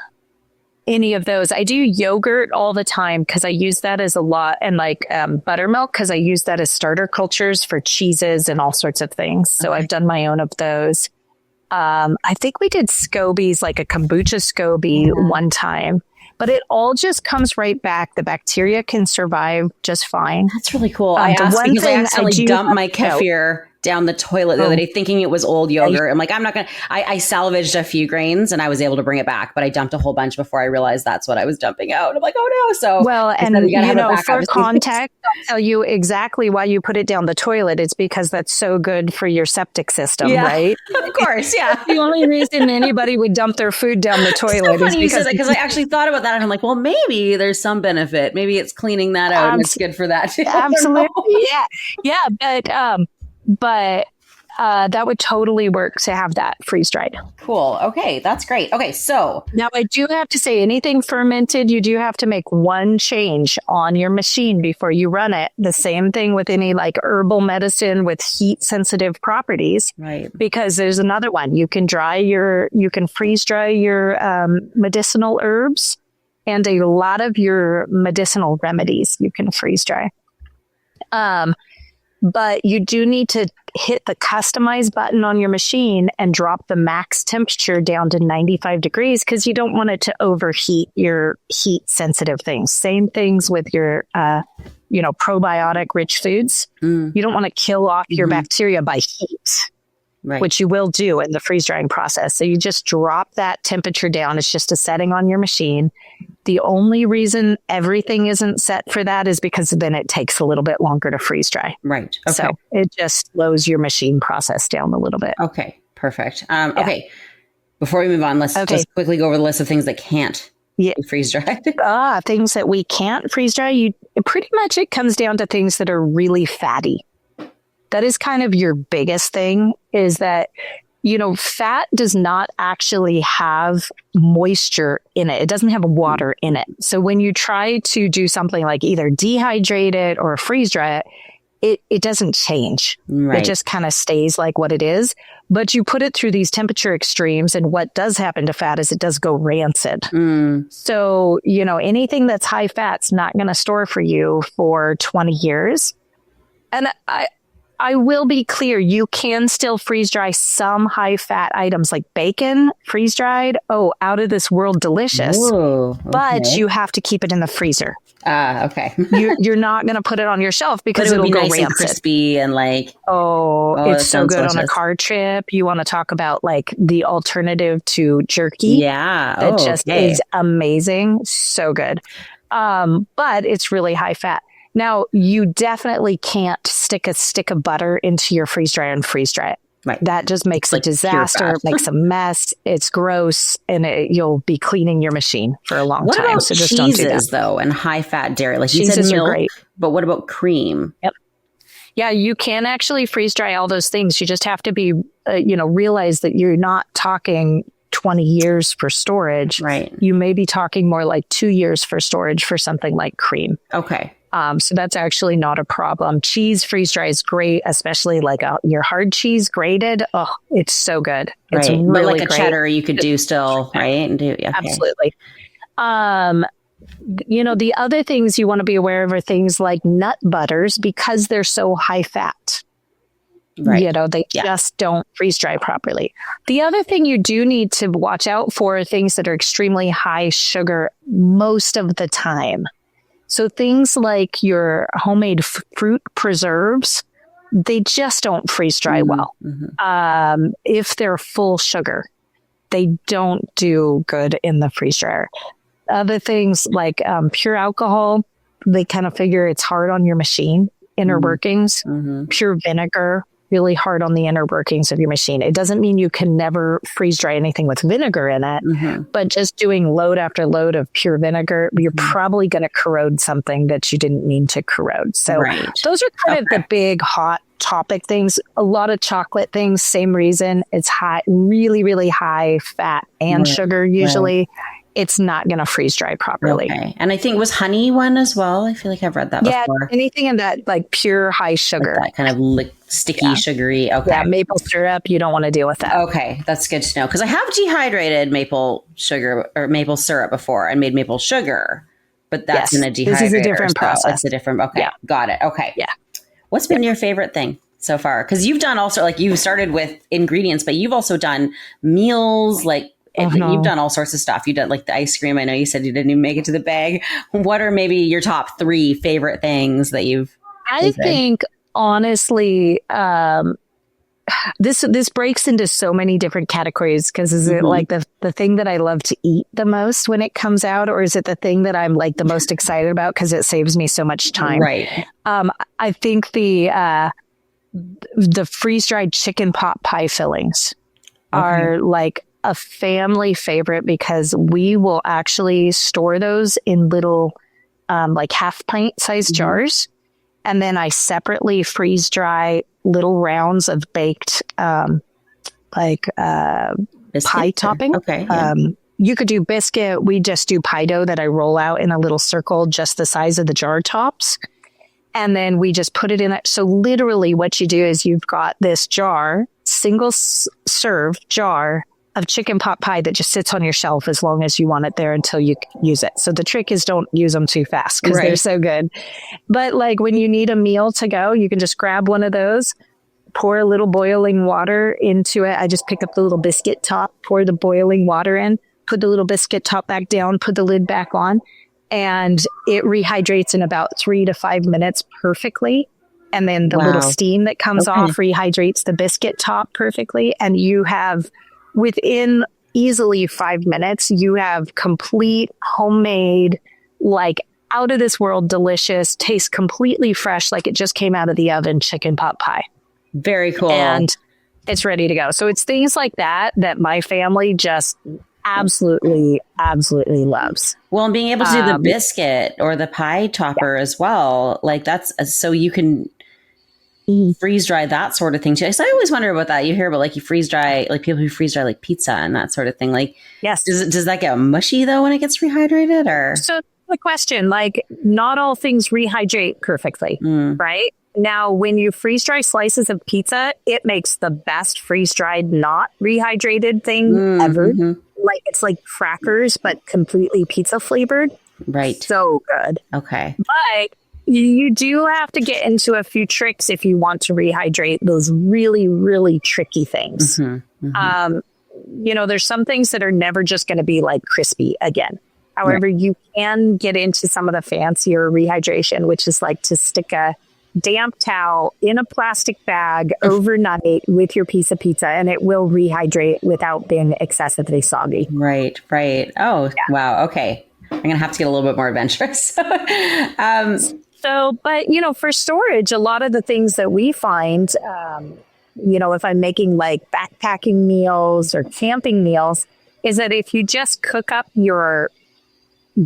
any of those. I do yogurt all the time because I use that as a lot, and like buttermilk because I use that as starter cultures for cheeses and all sorts of things. So I've done my own of those. I think we did scobies, like a kombucha SCOBY one time, but it all just comes right back. The bacteria can survive just fine. That's really cool. I asked because I accidentally dumped my kefir down the toilet the other day thinking it was old yogurt. I'm like, I'm not going to, I salvaged a few grains and I was able to bring it back, but I dumped a whole bunch before I realized that's what I was dumping out. I'm like, oh no. So, well, and for context, I'll tell you exactly why you put it down the toilet. It's because that's so good for your septic system, right? Of course. Yeah. The only reason anybody would dump their food down the toilet is funny you said that, because I actually thought about that and I'm like, well, maybe there's some benefit. Maybe it's cleaning that out and it's good for that too. Absolutely. Yeah. But that would totally work to have that freeze dried. Cool. Okay. That's great. Okay. So now I do have to say, anything fermented, you do have to make one change on your machine before you run it. The same thing with any like herbal medicine with heat sensitive properties, right? Because there's another one. You can freeze dry your medicinal herbs, and a lot of your medicinal remedies you can freeze dry. But you do need to hit the customize button on your machine and drop the max temperature down to 95 degrees because you don't want it to overheat your heat sensitive things. Same things with your, probiotic rich foods. You don't want to kill off your bacteria by heat, which you will do in the freeze drying process. So you just drop that temperature down. It's just a setting on your machine. The only reason everything isn't set for that is because then it takes a little bit longer to freeze dry. Right. Okay. So it just slows your machine process down a little bit. Okay. Perfect. Okay. Before we move on, let's just quickly go over the list of things that can't be freeze dried. Things that we can't freeze dry. Pretty much it comes down to things that are really fatty. That is kind of your biggest thing, is that fat does not actually have moisture in it. It doesn't have water in it. So when you try to do something like either dehydrate it or freeze dry it, it doesn't change. Right. It just kind of stays like what it is. But you put it through these temperature extremes, and what does happen to fat is it does go rancid. So, anything that's high fat's not going to store for you for 20 years. And I will be clear, you can still freeze dry some high fat items like bacon, freeze dried. Oh, out of this world delicious. Ooh, okay. But you have to keep it in the freezer. Okay. You're not going to put it on your shelf because it'll go nice rancid. And crispy and like. Oh, it's so good on a car trip. You want to talk about like the alternative to jerky. Yeah. That just is amazing. So good. But it's really high fat. Now, you definitely can't stick a stick of butter into your freeze dryer and freeze dry it. Right. That just makes a disaster, makes a mess. It's gross, and you'll be cleaning your machine for a long time. What so about just don't do that. though, and high fat dairy? Like cheeses you said, milk, are great. But what about cream? Yep. Yeah, you can actually freeze dry all those things. You just have to be, realize that you're not talking 20 years for storage. Right. You may be talking more like 2 years for storage for something like cream. Okay. So that's actually not a problem. Cheese freeze dry is great, especially like your hard cheese grated. Oh, it's so good. It's right. really but like a great. cheddar you could do still, right? And do, okay. Absolutely. The other things you want to be aware of are things like nut butters because they're so high fat. Right. They just don't freeze dry properly. The other thing you do need to watch out for are things that are extremely high sugar most of the time. So things like your homemade fruit preserves, they just don't freeze dry well. Mm-hmm. If they're full sugar, they don't do good in the freeze dryer. Other things like pure alcohol, they kind of figure it's hard on your machine, inner workings. Mm-hmm. Pure vinegar, really hard on the inner workings of your machine. It doesn't mean you can never freeze dry anything with vinegar in it, but just doing load after load of pure vinegar, you're probably going to corrode something that you didn't mean to corrode. So those are kind of the big hot topic things. A lot of chocolate things, same reason. It's high, really, really high fat and sugar usually. It's not going to freeze dry properly. Okay. And I think was honey one as well. I feel like I've read that before. Yeah, anything in that like pure high sugar. Like that kind of sticky, sugary. Okay. Yeah, maple syrup, you don't want to deal with that. Okay, that's good to know. Because I have dehydrated maple sugar or maple syrup before and made maple sugar, but that's in a dehydrator. This is a different process. It's a different, got it. Okay. Yeah. What's been your favorite thing so far? Because you've done also, like you started with ingredients, but you've also done meals, like you've done all sorts of stuff. You've done like the ice cream. I know you said you didn't even make it to the bag. What are maybe your top 3 favorite things that you've I think honestly, this breaks into so many different categories because is it like the thing that I love to eat the most when it comes out, or is it the thing that I'm like the most excited about because it saves me so much time? Right. I think the freeze-dried chicken pot pie fillings are like a family favorite because we will actually store those in little like half pint sized jars. And then I separately freeze dry little rounds of baked pie topping. Okay. Yeah. You could do biscuit. We just do pie dough that I roll out in a little circle just the size of the jar tops. And then we just put it in it. So literally what you do is you've got this jar, single serve jar of chicken pot pie that just sits on your shelf as long as you want it there until you use it. So the trick is don't use them too fast because they're so good. But like when you need a meal to go, you can just grab one of those, pour a little boiling water into it. I just pick up the little biscuit top, pour the boiling water in, put the little biscuit top back down, put the lid back on, and it rehydrates in about 3 to 5 minutes perfectly. And then the little steam that comes off rehydrates the biscuit top perfectly. And you have, within easily 5 minutes, you have complete homemade, like out of this world delicious, tastes completely fresh, like it just came out of the oven chicken pot pie. Very cool. And it's ready to go. So it's things like that my family just absolutely loves. Well, and being able to do the biscuit or the pie topper as well, like that's so you can freeze dry that sort of thing too. So I always wonder about that. You hear about like you freeze dry, like people who freeze dry like pizza and that sort of thing. Like, yes, does that get mushy though when it gets rehydrated? Or so the question, like, not all things rehydrate perfectly, right? Now, when you freeze dry slices of pizza, it makes the best freeze dried, not rehydrated thing ever. Like it's like crackers, but completely pizza flavored. Right. So good. Okay. But you do have to get into a few tricks if you want to rehydrate those really, really tricky things. There's some things that are never just going to be like crispy again. However, you can get into some of the fancier rehydration, which is like to stick a damp towel in a plastic bag overnight with your piece of pizza, and it will rehydrate without being excessively soggy. Right. Oh, wow. Okay. I'm going to have to get a little bit more adventurous. But for storage, a lot of the things that we find, if I'm making like backpacking meals or camping meals, is that if you just cook up your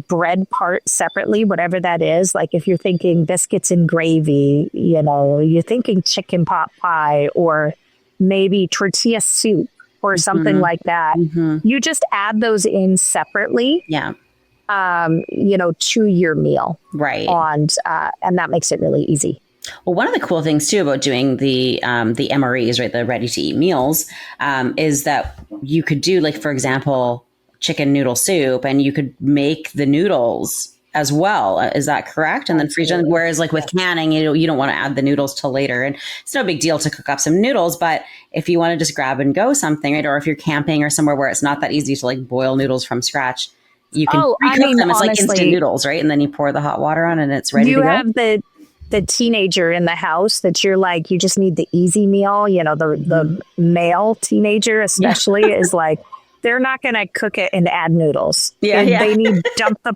bread part separately, whatever that is. Like if you're thinking biscuits and gravy, you're thinking chicken pot pie or maybe tortilla soup or something like that. You just add those in separately. Yeah. To your meal. Right. And that makes it really easy. Well, one of the cool things too about doing the MREs, right, the ready to eat meals, is that you could do, like, for example, chicken noodle soup, and you could make the noodles as well. Is that correct? And then freeze them. Whereas like with canning, you don't want to add the noodles till later, and it's no big deal to cook up some noodles. But if you want to just grab and go something, right, or if you're camping or somewhere where it's not that easy to like boil noodles from scratch, you can pre-cook them. It's like instant noodles, right? And then you pour the hot water on and it's ready to go. You have the teenager in the house that you're like, you just need the easy meal. The male teenager especially is like, they're not going to cook it and add noodles. They need dump the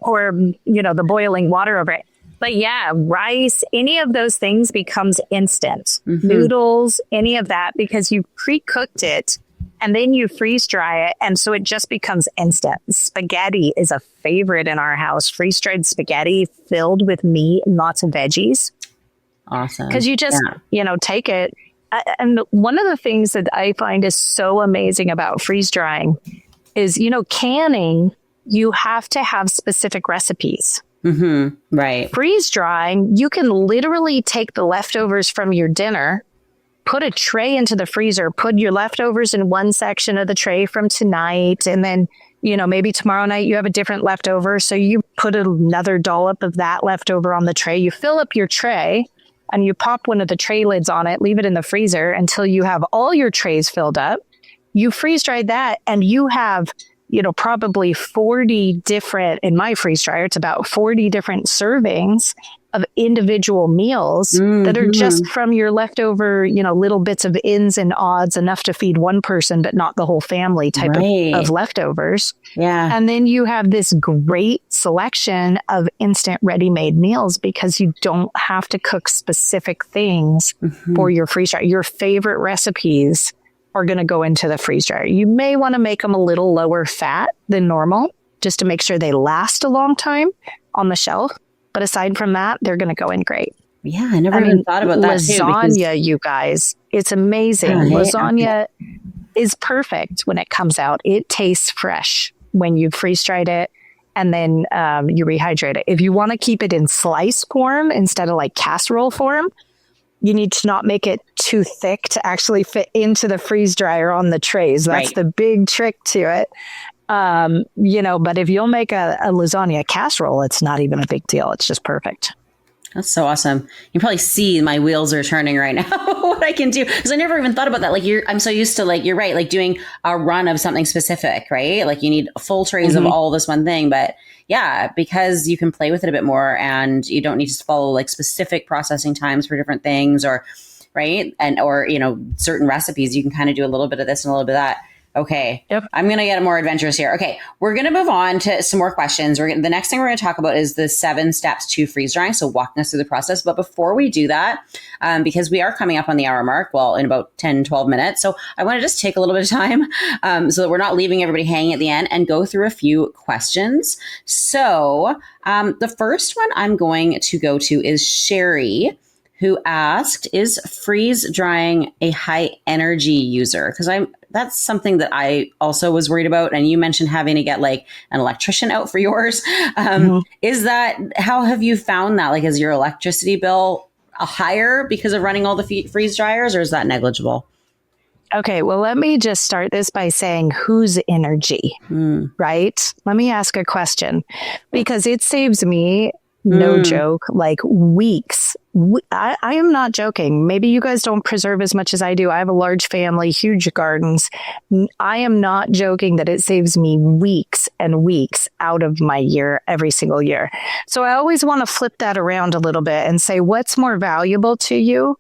boiling water over it. But yeah, rice, any of those things becomes instant. Noodles, any of that, because you pre-cooked it and then you freeze dry it. And so it just becomes instant. Spaghetti is a favorite in our house. Freeze dried spaghetti filled with meat and lots of veggies. Awesome. Because you just, take it. And one of the things that I find is so amazing about freeze drying is, canning, you have to have specific recipes. Right. Freeze drying, you can literally take the leftovers from your dinner, put a tray into the freezer, put your leftovers in one section of the tray from tonight, and then, maybe tomorrow night you have a different leftover. So you put another dollop of that leftover on the tray. You fill up your tray and you pop one of the tray lids on it, leave it in the freezer until you have all your trays filled up. You freeze dry that and you have, probably 40 different, in my freeze dryer, it's about 40 different servings of individual meals that are just from your leftover, little bits of ins and odds, enough to feed one person, but not the whole family type of leftovers. Yeah. And then you have this great selection of instant ready-made meals because you don't have to cook specific things for your freeze dryer. Your favorite recipes are going to go into the freeze dryer. You may want to make them a little lower fat than normal just to make sure they last a long time on the shelf. But aside from that, they're going to go in great. Yeah, I never even thought about that lasagna, you guys, it's amazing. Lasagna is perfect when it comes out. It tastes fresh when you freeze dried it and then you rehydrate it. If you want to keep it in slice form instead of like casserole form, you need to not make it too thick to actually fit into the freeze dryer on the trays. That's the big trick to it. But if you'll make a lasagna casserole, it's not even a big deal. It's just perfect. That's so awesome. You probably see my wheels are turning right now, what I can do. Because I never even thought about that. Like I'm so used to you're right, like doing a run of something specific, right? Like you need full trays of all this one thing. But yeah, because you can play with it a bit more and you don't need to follow like specific processing times for different things or certain recipes, you can kind of do a little bit of this and a little bit of that. Okay. Yep. I'm going to get more adventurous here. Okay. We're going to move on to some more questions. The next thing we're going to talk about is the 7 steps to freeze drying. So walking us through the process. But before we do that, because we are coming up on the hour mark, in about 10, 12 minutes. So I want to just take a little bit of time so that we're not leaving everybody hanging at the end and go through a few questions. So the first one I'm going to go to is Sherry, who asked, is freeze drying a high energy user? Because that's something that I also was worried about. And you mentioned having to get like an electrician out for yours. How have you found that? Like, is your electricity bill higher because of running all the freeze dryers, or is that negligible? Okay, well, let me just start this by saying whose energy, right? Let me ask a question because it saves me, no joke, like weeks. I am not joking. Maybe you guys don't preserve as much as I do. I have a large family, huge gardens. I am not joking that it saves me weeks and weeks out of my year every single year. So I always want to flip that around a little bit and say, what's more valuable to you?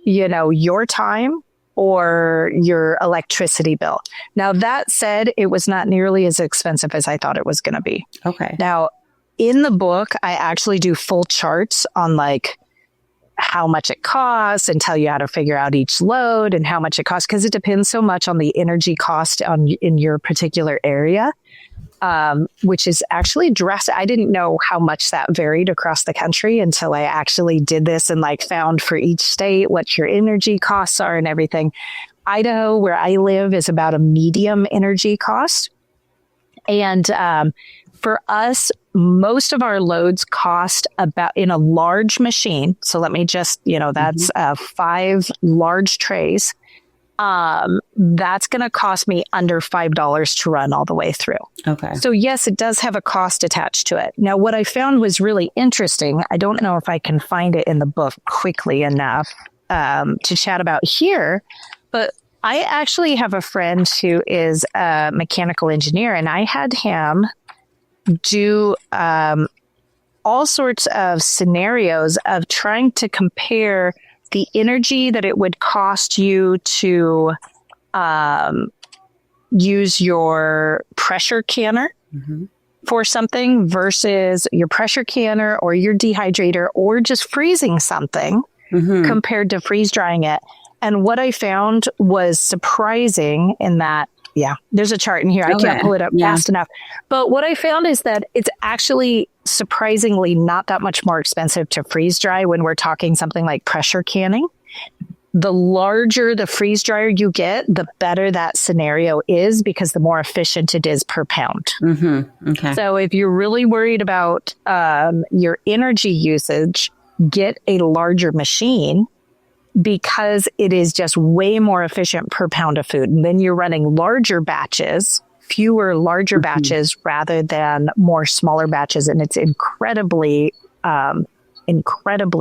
Your time or your electricity bill. Now, that said, it was not nearly as expensive as I thought it was going to be. Okay. Now, in the book, I actually do full charts on like how much it costs and tell you how to figure out each load and how much it costs, because it depends so much on the energy cost in your particular area. which is actually drastic. I didn't know how much that varied across the country until I actually did this and like found for each state what your energy costs are and everything. Idaho, where I live, is about a medium energy cost. And for us, most of our loads cost about in a large machine. So let me just, that's 5 large trays. That's going to cost me under $5 to run all the way through. Okay. So yes, it does have a cost attached to it. Now, what I found was really interesting. I don't know if I can find it in the book quickly enough to chat about here, but I actually have a friend who is a mechanical engineer, and I had him do all sorts of scenarios of trying to compare the energy that it would cost you to use your pressure canner for something versus your pressure canner or your dehydrator or just freezing something compared to freeze drying it. And what I found was surprising in that, there's a chart in here. I can't pull it up fast enough. But what I found is that it's actually surprisingly not that much more expensive to freeze dry when we're talking something like pressure canning. The larger the freeze dryer you get, the better that scenario is because the more efficient it is per pound. Okay. So if you're really worried about your energy usage, get a larger machine because it is just way more efficient per pound of food. And then you're running larger batches, fewer larger batches rather than more smaller batches. And it's incredibly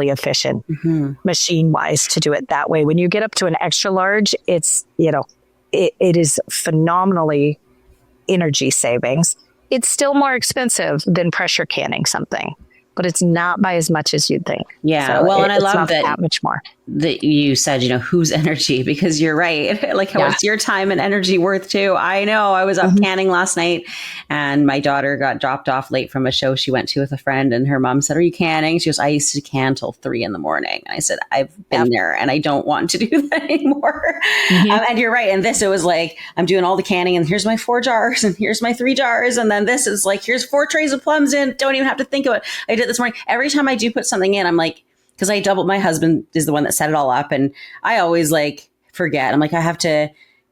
efficient machine wise to do it that way. When you get up to an extra large, it's, it is phenomenally energy savings. It's still more expensive than pressure canning something, but it's not by as much as you'd think. Yeah. So well, and I love that much more. That you said, whose energy, because you're right. Like, what's your time and energy worth too? I know I was up canning last night and my daughter got dropped off late from a show she went to with a friend, and her mom said, "Are you canning?" She goes, "I used to can till 3 a.m. And I said, "I've been there and I don't want to do that anymore." And you're right. And it was like, I'm doing all the canning and here's my 4 jars and here's my 3 jars. And then this is like, here's 4 trays of plums in. Don't even have to think of it. I did this morning. Every time I do put something in, I'm like, because my husband is the one that set it all up. And I always like forget. I'm like, I have to,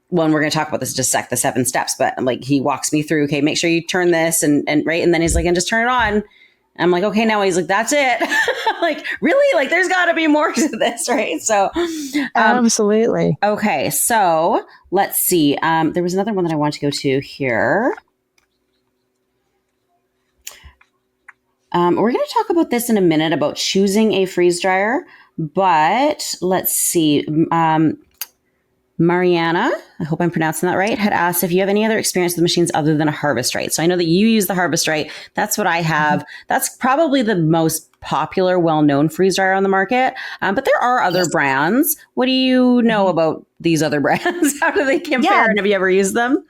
when we're going to talk about this, just the 7 steps, but I'm like, he walks me through, okay, make sure you turn this and right. And then he's like, and just turn it on. I'm like, okay, now he's like, that's it. Like, really? Like, there's gotta be more to this. Right. So, absolutely. Okay. So let's see. There was another one that I want to go to here. We're going to talk about this in a minute about choosing a freeze dryer, but let's see. Mariana, I hope I'm pronouncing that right, had asked if you have any other experience with machines other than a Harvest Right. So I know that you use the Harvest Right. That's what I have. That's probably the most popular, well-known freeze dryer on the market. But there are other brands. What do you know about these other brands? How do they compare? And have you ever used them?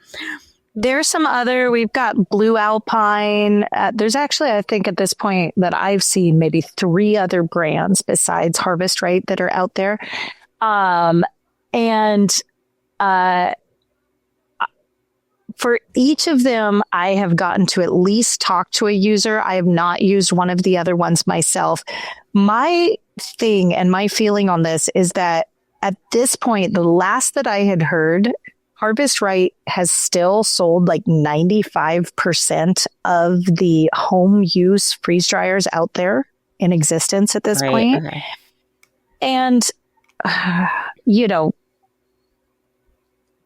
There's some other, we've got Blue Alpine. There's actually, I think at this point that I've seen maybe 3 other brands besides Harvest Right that are out there. For each of them, I have gotten to at least talk to a user. I have not used one of the other ones myself. My thing and my feeling on this is that at this point, the last that I had heard, Harvest Right has still sold like 95% of the home use freeze dryers out there in existence at this point. Okay. And,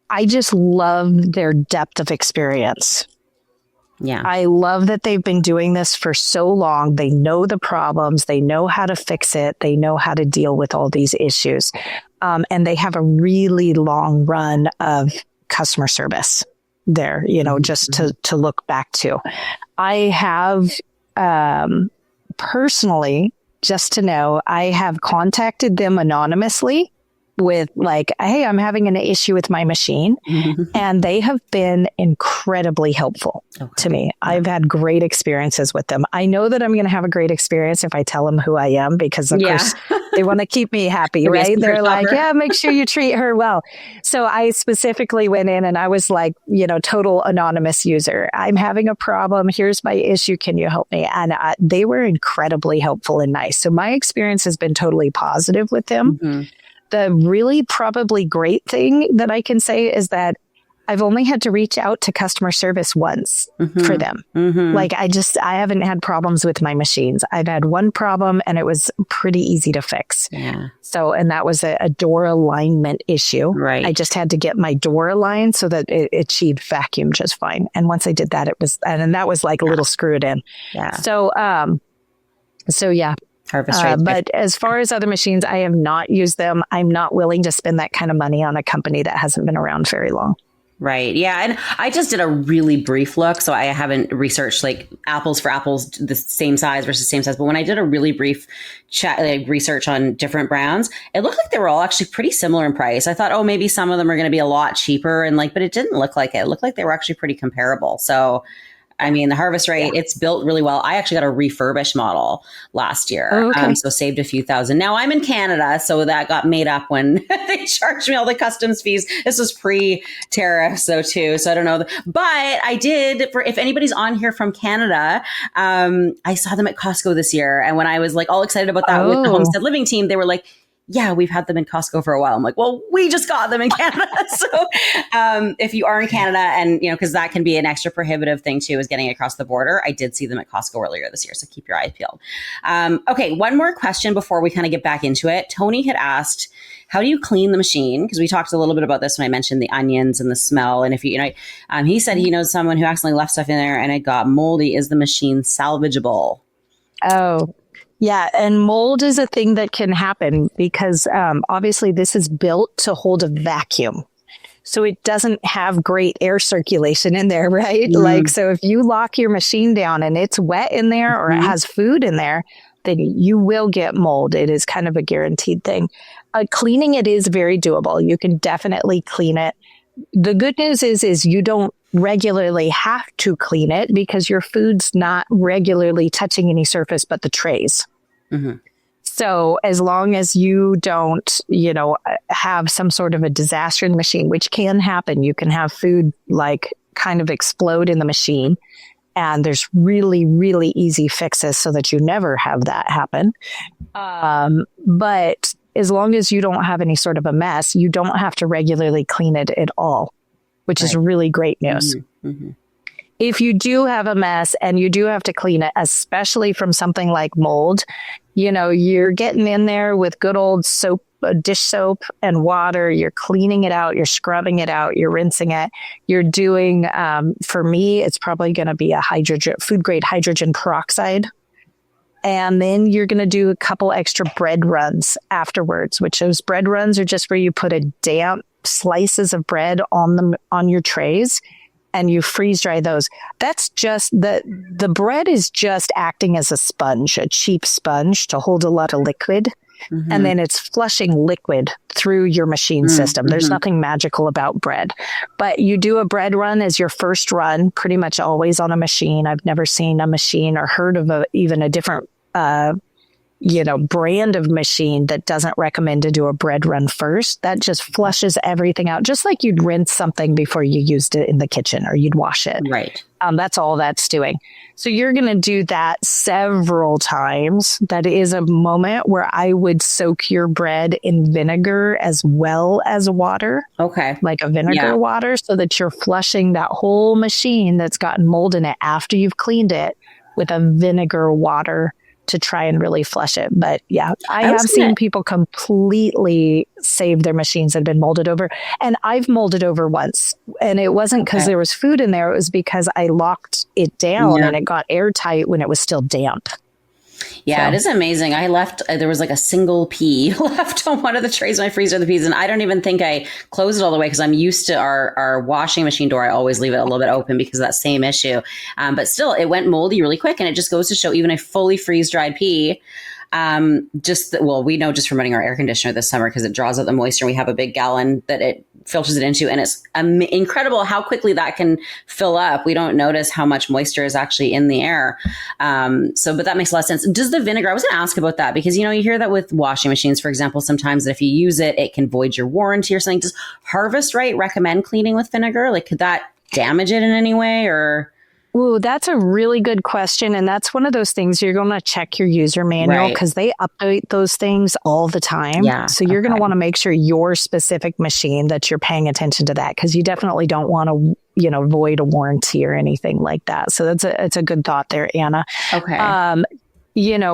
I just love their depth of experience. Yeah. I love that they've been doing this for so long. They know the problems. They know how to fix it. They know how to deal with all these issues. And they have a really long run of customer service there, just to look back to. I have personally, just to know, I have contacted them anonymously with like, hey, I'm having an issue with my machine. And they have been incredibly helpful to me. I've had great experiences with them. I know that I'm going to have a great experience if I tell them who I am, because of course They want to keep me happy, Maybe a right? secret They're like, shopper. yeah, make sure you treat her well. So I specifically went in and I was like, total anonymous user. I'm having a problem. Here's my issue. Can you help me? And they were incredibly helpful and nice. So my experience has been totally positive with them. Mhm. The really probably great thing that I can say is that I've only had to reach out to customer service once for them. Like I haven't had problems with my machines. I've had one problem and it was pretty easy to fix. Yeah. So, and that was a door alignment issue. Right. I just had to get my door aligned so that it achieved vacuum just fine. And once I did that, and that was like a little screwed in. Yeah. So yeah. Harvest rates. But as far as other machines, I have not used them. I'm not willing to spend that kind of money on a company that hasn't been around very long. Right. Yeah. And I just did a really brief look. So I haven't researched like apples for apples, the same size versus same size. But when I did a really brief research on different brands, it looked like they were all actually pretty similar in price. I thought, oh, maybe some of them are going to be a lot cheaper. But it didn't look like it. It looked like they were actually pretty comparable. So I mean, the harvest rate, it's built really well. I actually got a refurbished model last year. Oh, okay. So saved a few thousand. Now I'm in Canada, so that got made up when they charged me all the customs fees. This was pre-tariff, so I don't know. But I did, if anybody's on here from Canada, I saw them at Costco this year. And when I was like all excited about that with the Homestead Living team, they were like, yeah, we've had them in Costco for a while. I'm like, well, we just got them in Canada. So if you are in Canada and, because that can be an extra prohibitive thing too, is getting across the border. I did see them at Costco earlier this year. So keep your eyes peeled. Okay. One more question before we kind of get back into it. Tony had asked, how do you clean the machine? Because we talked a little bit about this when I mentioned the onions and the smell. And if he said he knows someone who accidentally left stuff in there and it got moldy. Is the machine salvageable? Oh, yeah. And mold is a thing that can happen because obviously this is built to hold a vacuum. So it doesn't have great air circulation in there, right? Like, so if you lock your machine down and it's wet in there or it has food in there, then you will get mold. It is kind of a guaranteed thing. Cleaning it is very doable. You can definitely clean it. The good news is you don't regularly have to clean it because your food's not regularly touching any surface but the trays. So as long as you don't, have some sort of a disaster in the machine, which can happen, you can have food like kind of explode in the machine. And there's really, really easy fixes so that you never have that happen. But as long as you don't have any sort of a mess, you don't have to regularly clean it at all, which is really great news. If you do have a mess and you do have to clean it, especially from something like mold, you're getting in there with good old soap, dish soap and water. You're cleaning it out. You're scrubbing it out. You're rinsing it. You're doing, for me, it's probably going to be a food grade hydrogen peroxide. And then you're going to do a couple extra bread runs afterwards, which those bread runs are just where you put a damp slices of bread on your trays. And you freeze dry those. That's just the bread is just acting as a sponge, a cheap sponge to hold a lot of liquid. And then it's flushing liquid through your machine system. There's nothing magical about bread, but you do a bread run as your first run, pretty much always on a machine. I've never seen a machine or heard of even a different, brand of machine that doesn't recommend to do a bread run first. That just flushes everything out, just like you'd rinse something before you used it in the kitchen or you'd wash it. Right. That's all that's doing. So you're going to do that several times. That is a moment where I would soak your bread in vinegar as well as water. Okay. Like a vinegar water, so that you're flushing that whole machine that's gotten mold in it after you've cleaned it with a vinegar water to try and really flush it. But yeah, I have seen people completely save their machines that have been molded over. And I've molded over once. And it wasn't because there was food in there. It was because I locked it down and it got airtight when it was still damp. Yeah, it is amazing. I left, there was like a single pea left on one of the trays in my freezer, the peas. And I don't even think I closed it all the way because I'm used to our washing machine door. I always leave it a little bit open because of that same issue. But still, it went moldy really quick. And it just goes to show even a fully freeze dried pea, we know just from running our air conditioner this summer because it draws out the moisture. We have a big gallon that it filters it into. And it's incredible how quickly that can fill up. We don't notice how much moisture is actually in the air. But that makes a lot of sense. Does the vinegar, I was going to ask about that because, you hear that with washing machines, for example, sometimes that if you use it, it can void your warranty or something. Does Harvest Right recommend cleaning with vinegar? Like, could that damage it in any way or? Ooh, that's a really good question. And that's one of those things you're going to check your user manual because they update those things all the time. Yeah, so you're going to want to make sure your specific machine that you're paying attention to that because you definitely don't want to, void a warranty or anything like that. So it's a good thought there, Anna. Okay.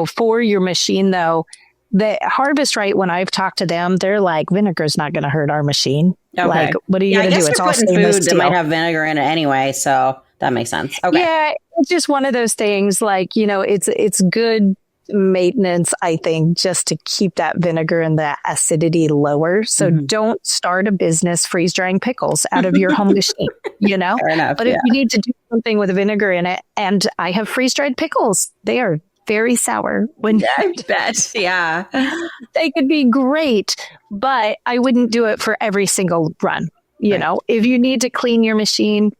For your machine, though, the Harvest Right, when I've talked to them, they're like, vinegar's not going to hurt our machine. Okay. Like, what are you going to do? It's all stainless steel. That might have vinegar in it anyway, so that makes sense. Okay. Yeah, it's just one of those things. Like, it's good maintenance, I think, just to keep that vinegar and the acidity lower. So don't start a business freeze drying pickles out of your home machine. Fair enough, but if you need to do something with vinegar in it, and I have freeze dried pickles, they are very sour. I bet. Yeah. They could be great, but I wouldn't do it for every single run. If you need to clean your machine,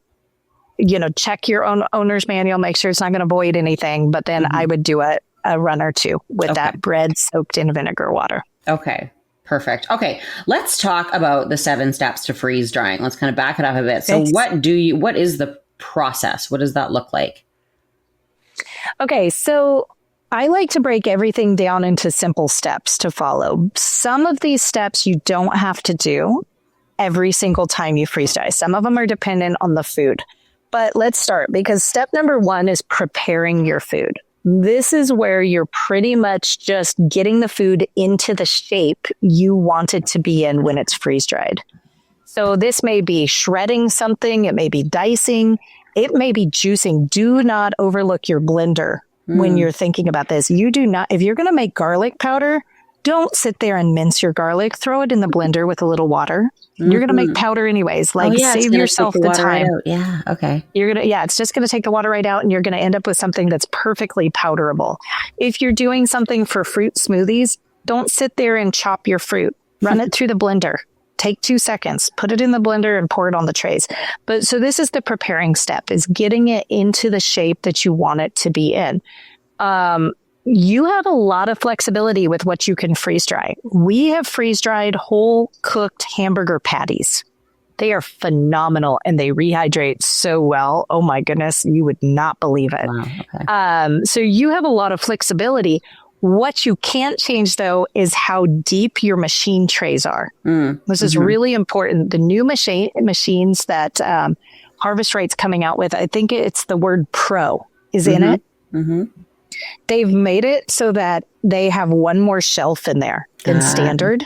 check your own owner's manual, make sure it's not going to void anything. But then I would do a run or two with that bread soaked in vinegar water. Okay. Perfect. Okay. Let's talk about the 7 steps to freeze drying. Let's kind of back it up a bit. So what is the process? What does that look like? Okay. So I like to break everything down into simple steps to follow. Some of these steps you don't have to do every single time you freeze dry. Some of them are dependent on the food. But let's start because step number 1 is preparing your food. This is where you're pretty much just getting the food into the shape you want it to be in when it's freeze dried. So this may be shredding something. It may be dicing. It may be juicing. Do not overlook your blender when you're thinking about this. You do not, if you're going to make garlic powder, don't sit there and mince your garlic. Throw it in the blender with a little water. You're going to make powder anyways. Save yourself the time. Yeah. Okay. It's just going to take the water right out and you're going to end up with something that's perfectly powderable. If you're doing something for fruit smoothies, don't sit there and chop your fruit. Run it through the blender. Take 2 seconds, put it in the blender and pour it on the trays. So this is the preparing step, is getting it into the shape that you want it to be in. You have a lot of flexibility with what you can freeze dry. We have freeze dried whole cooked hamburger patties. They are phenomenal and they rehydrate so well. Oh my goodness, you would not believe it. Wow, okay. So you have a lot of flexibility. What you can't change, though, is how deep your machine trays are. This is really important. The new machines that Harvest Right's coming out with, I think it's the word pro is in it. They've made it so that they have one more shelf in there than standard.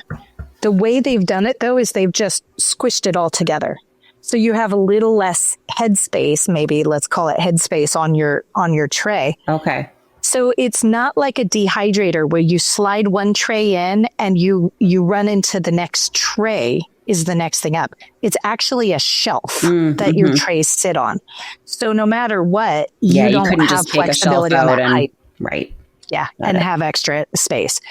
The way they've done it, though, is they've just squished it all together. So you have a little less headspace, maybe let's call it headspace on your tray. Okay. So it's not like a dehydrator where you slide one tray in and you run into the next tray is the next thing up. It's actually a shelf that your trays sit on. So no matter what, you don't have flexibility on that height. Right. Yeah. And have extra space.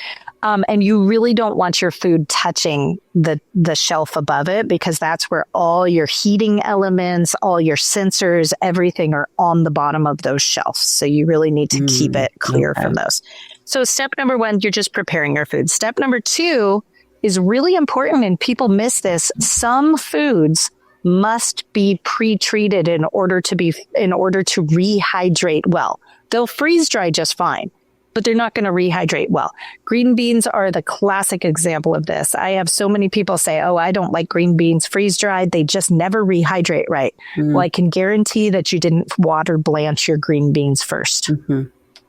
And you really don't want your food touching the shelf above it because that's where all your heating elements, all your sensors, everything are on the bottom of those shelves. So you really need to keep it clear from those. So step number 1, you're just preparing your food. Step number 2 is really important and people miss this. Some foods must be pre-treated in order to rehydrate well. They'll freeze dry just fine, but they're not going to rehydrate well. Green beans are the classic example of this. I have so many people say, oh, I don't like green beans freeze dried. They just never rehydrate right. Well, I can guarantee that you didn't water blanch your green beans first. As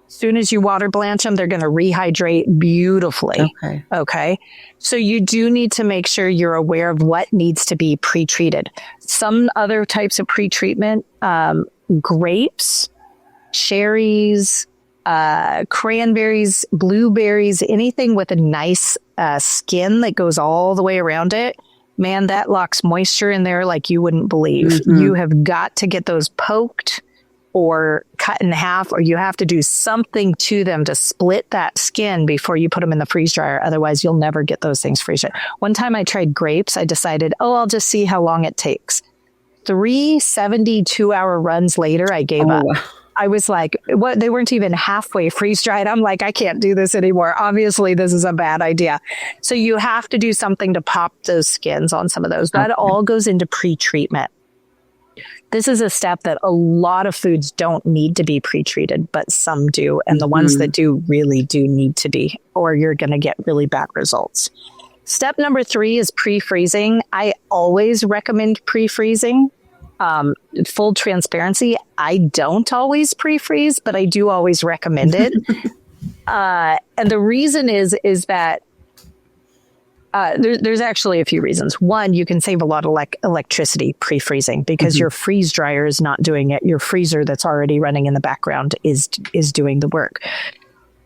soon as you water blanch them, they're going to rehydrate beautifully. Okay. So you do need to make sure you're aware of what needs to be pre-treated. Some other types of pre-treatment, grapes, cherries, cranberries, blueberries, anything with a nice skin that goes all the way around it. Man, that locks moisture in there like you wouldn't believe. You have got to get those poked or cut in half, or you have to do something to them to split that skin before you put them in the freeze dryer. Otherwise, you'll never get those things freeze dried. One time I tried grapes. I decided, I'll just see how long it takes. 3 72-hour runs later, I gave up. Wow. I was like, what? They weren't even halfway freeze dried. I'm like, I can't do this anymore. Obviously, this is a bad idea. So you have to do something to pop those skins on some of those. That all goes into pre-treatment. This is a step that a lot of foods don't need to be pre-treated, but some do. And the ones that do really do need to be, or you're going to get really bad results. Step number 3 is pre-freezing. I always recommend pre-freezing. Full transparency, I don't always pre-freeze, but I do always recommend it. And the reason is that there's actually a few reasons. One, you can save a lot of electricity pre-freezing because your freeze dryer is not doing it. Your freezer that's already running in the background is doing the work.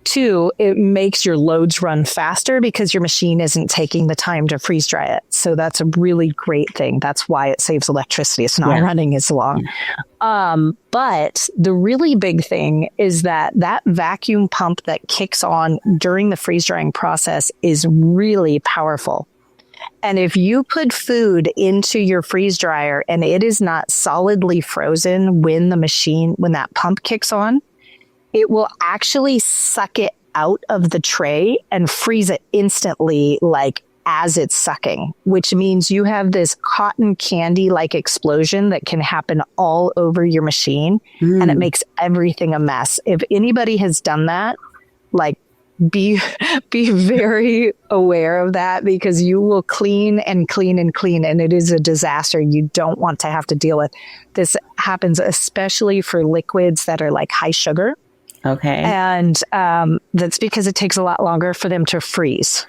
2, it makes your loads run faster because your machine isn't taking the time to freeze dry it. So that's a really great thing. That's why it saves electricity. It's not running as long. But the really big thing is that vacuum pump that kicks on during the freeze drying process is really powerful. And if you put food into your freeze dryer and it is not solidly frozen when that pump kicks on, it will actually suck it out of the tray and freeze it instantly, like as it's sucking, which means you have this cotton candy like explosion that can happen all over your machine and it makes everything a mess. If anybody has done that, like be very aware of that because you will clean and clean and clean and it is a disaster you don't want to have to deal with. This happens especially for liquids that are like high sugar. Okay. And that's because it takes a lot longer for them to freeze.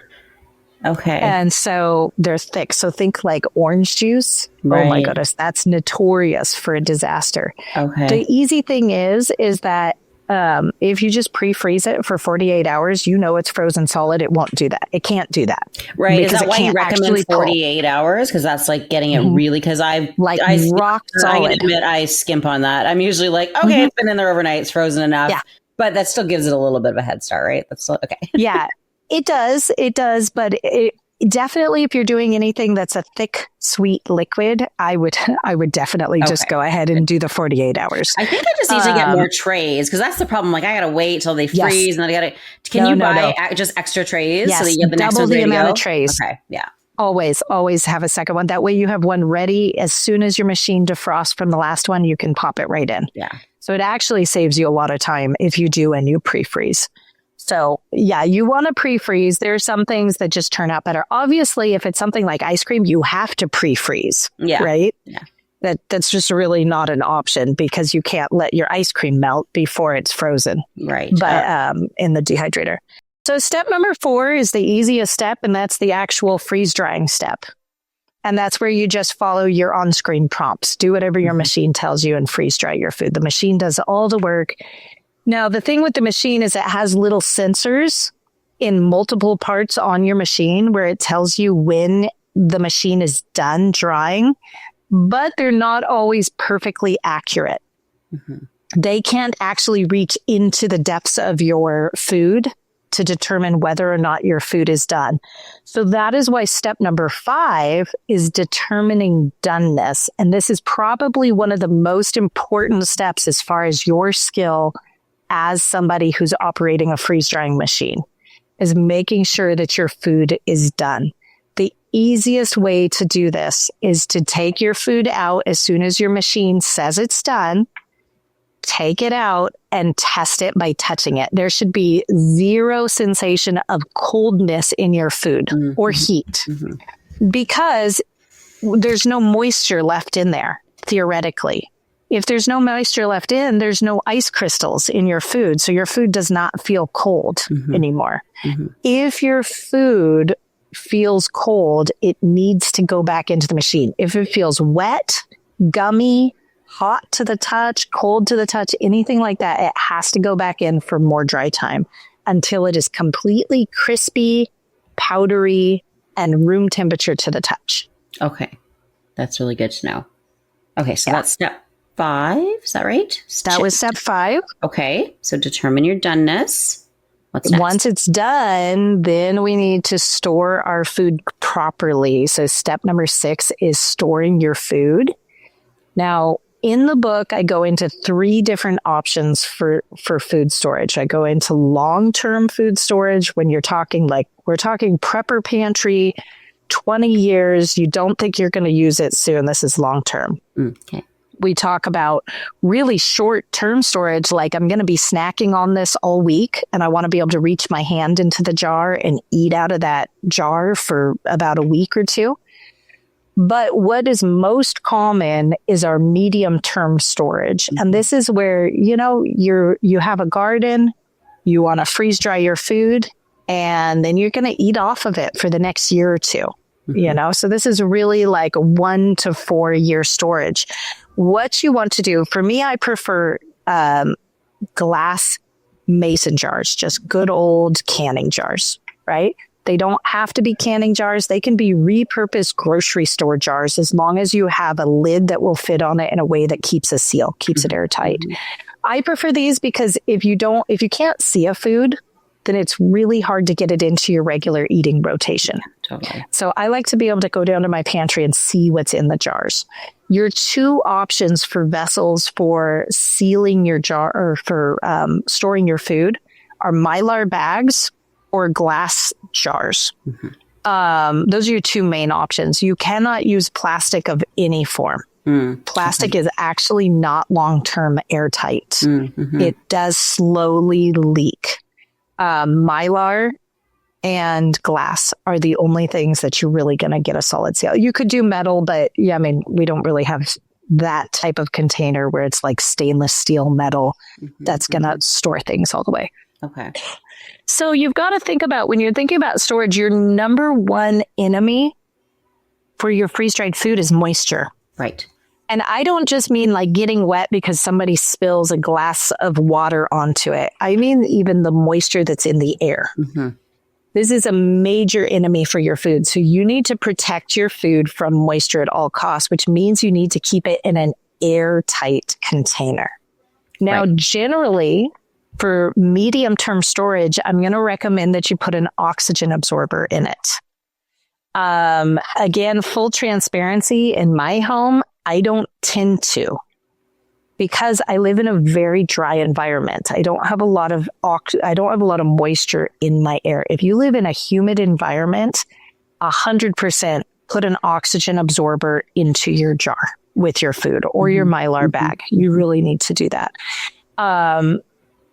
Okay. And so they're thick. So think like orange juice. Right. Oh my goodness, that's notorious for a disaster. Okay. The easy thing is that if you just pre-freeze it for 48 hours, it's frozen solid. It won't do that. It can't do that. Right. Is that why you recommend 48 hours? Because that's like getting it really, because I rock solid. I admit I skimp on that. I'm usually like, okay, it's been in there overnight. It's frozen enough. Yeah. But that still gives it a little bit of a head start, right? That's still, okay. Yeah, it does. It does. But it definitely, if you're doing anything that's a thick, sweet liquid, I would definitely just go ahead and do the 48 hours. I think I just need to get more trays because that's the problem. Like I got to wait till they freeze and then I got to, can you buy just extra trays so that you get the next one ready to go? Double the amount of trays. Okay. Yeah. Always have a second one. That way you have one ready. As soon as your machine defrosts from the last one, you can pop it right in. Yeah. So it actually saves you a lot of time if you do and you pre-freeze. So yeah, you want to pre-freeze. There are some things that just turn out better. Obviously, if it's something like ice cream, you have to pre-freeze. Yeah. Right? Yeah. That's just really not an option because you can't let your ice cream melt before it's frozen. Right. But in the dehydrator. So step number 4 is the easiest step, and that's the actual freeze drying step. And that's where you just follow your on-screen prompts. Do whatever your machine tells you and freeze dry your food. The machine does all the work. Now, the thing with the machine is it has little sensors in multiple parts on your machine where it tells you when the machine is done drying, but they're not always perfectly accurate. They can't actually reach into the depths of your food to determine whether or not your food is done. So that is why step number 5 is determining doneness. And this is probably one of the most important steps as far as your skill as somebody who's operating a freeze drying machine, is making sure that your food is done. The easiest way to do this is to take your food out as soon as your machine says it's done. Take it out and test it by touching it. There should be zero sensation of coldness in your food or heat because there's no moisture left in there, theoretically. If there's no moisture left in, there's no ice crystals in your food. So your food does not feel cold anymore. If your food feels cold, it needs to go back into the machine. If it feels wet, gummy, hot to the touch, cold to the touch, anything like that, it has to go back in for more dry time until it is completely crispy, powdery, and room temperature to the touch. Okay. That's really good to know. Okay. So that's step 5. Is that right? That was step 5. Okay. So determine your doneness. What's next? Once it's done, then we need to store our food properly. So step number 6 is storing your food. Now, in the book, I go into 3 different options for food storage. I go into long-term food storage when we're talking prepper pantry, 20 years. You don't think you're going to use it soon. This is long-term. Okay. We talk about really short-term storage, like I'm going to be snacking on this all week and I want to be able to reach my hand into the jar and eat out of that jar for about a week or 2. But what is most common is our medium-term storage. And this is where, you have a garden, you want to freeze dry your food, and then you're going to eat off of it for the next year or 2. So this is really like 1 to 4 year storage. What you want to do, for me, I prefer glass mason jars, just good old canning jars, right? They don't have to be canning jars. They can be repurposed grocery store jars as long as you have a lid that will fit on it in a way that keeps a seal, keeps it airtight. I prefer these because if you can't see a food, then it's really hard to get it into your regular eating rotation. Totally. So I like to be able to go down to my pantry and see what's in the jars. Your 2 options for vessels for sealing your jar or for storing your food are Mylar bags or glass jars. Those are your 2 main options. You cannot use plastic of any form. Plastic is actually not long-term airtight. It does slowly leak. Mylar and glass are the only things that you're really going to get a solid seal. You could do metal, but we don't really have that type of container where it's like stainless steel metal that's going to store things all the way. Okay. So you've got to think about, when you're thinking about storage, your number 1 enemy for your freeze-dried food is moisture. Right. And I don't just mean like getting wet because somebody spills a glass of water onto it. I mean even the moisture that's in the air. This is a major enemy for your food. So you need to protect your food from moisture at all costs, which means you need to keep it in an airtight container. Now, generally, for medium-term storage, I'm going to recommend that you put an oxygen absorber in it. Again, full transparency, in my home, I don't tend to, because I live in a very dry environment. I don't have a lot of moisture in my air. If you live in a humid environment, 100% put an oxygen absorber into your jar with your food or your Mylar bag. You really need to do that.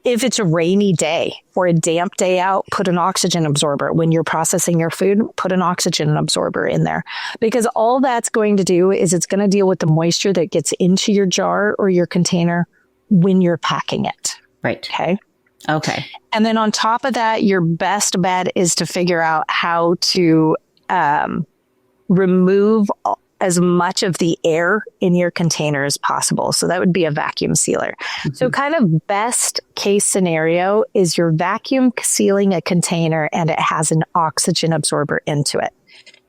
If it's a rainy day or a damp day out, put an oxygen absorber. When you're processing your food, put an oxygen absorber in there, because all that's going to do is it's going to deal with the moisture that gets into your jar or your container when you're packing it. Right. Okay. And then on top of that, your best bet is to figure out how to remove as much of the air in your container as possible. So that would be a vacuum sealer. So kind of best case scenario is you're vacuum sealing a container and it has an oxygen absorber into it.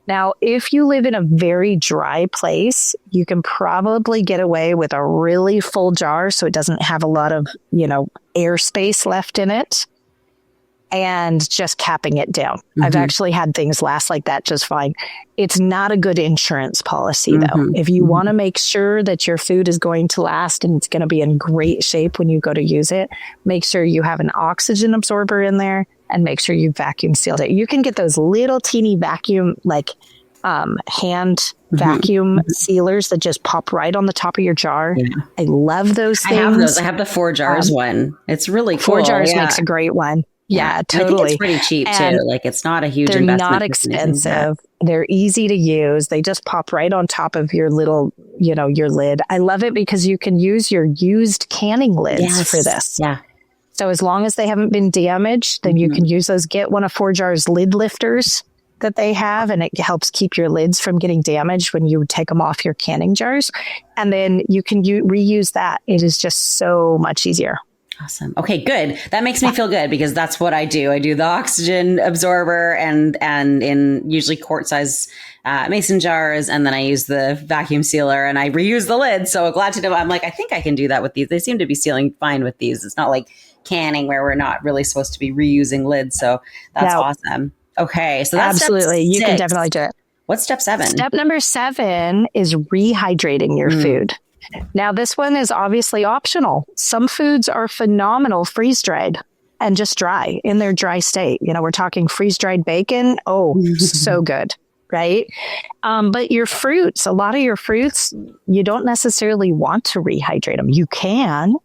Now, if you live in a very dry place, you can probably get away with a really full jar so it doesn't have a lot of, airspace left in it, and just capping it down. I've actually had things last like that just fine. It's not a good insurance policy, though. If you want to make sure that your food is going to last and it's going to be in great shape when you go to use it, make sure you have an oxygen absorber in there and make sure you vacuum sealed it. You can get those little teeny vacuum, hand vacuum sealers that just pop right on the top of your jar. I love those things. I have those. I have the 4 jars one. It's really cool. 4 jars makes a great one. Yeah, totally. I think it's pretty cheap too. It's not a huge investment. They're not expensive. They're easy to use. They just pop right on top of your little, your lid. I love it because you can use your used canning lids for this. Yeah. So as long as they haven't been damaged, then you can use those. Get one of 4 Jars lid lifters that they have, and it helps keep your lids from getting damaged when you take them off your canning jars. And then you can reuse that. It is just so much easier. Awesome. Okay, good. That makes me feel good because that's what I do. I do the oxygen absorber and in usually quart size mason jars. And then I use the vacuum sealer and I reuse the lid. So glad to know. I'm like, I think I can do that with these. They seem to be sealing fine with these. It's not like canning where we're not really supposed to be reusing lids. So that's awesome. Okay. So that's absolutely. You can definitely do it. What's step 7? Step number 7 is rehydrating your food. Now, this one is obviously optional. Some foods are phenomenal freeze-dried and just dry in their dry state. You know, we're talking freeze-dried bacon. Oh, so good, right? But your fruits, a lot of your fruits, you don't necessarily want to rehydrate them. You can,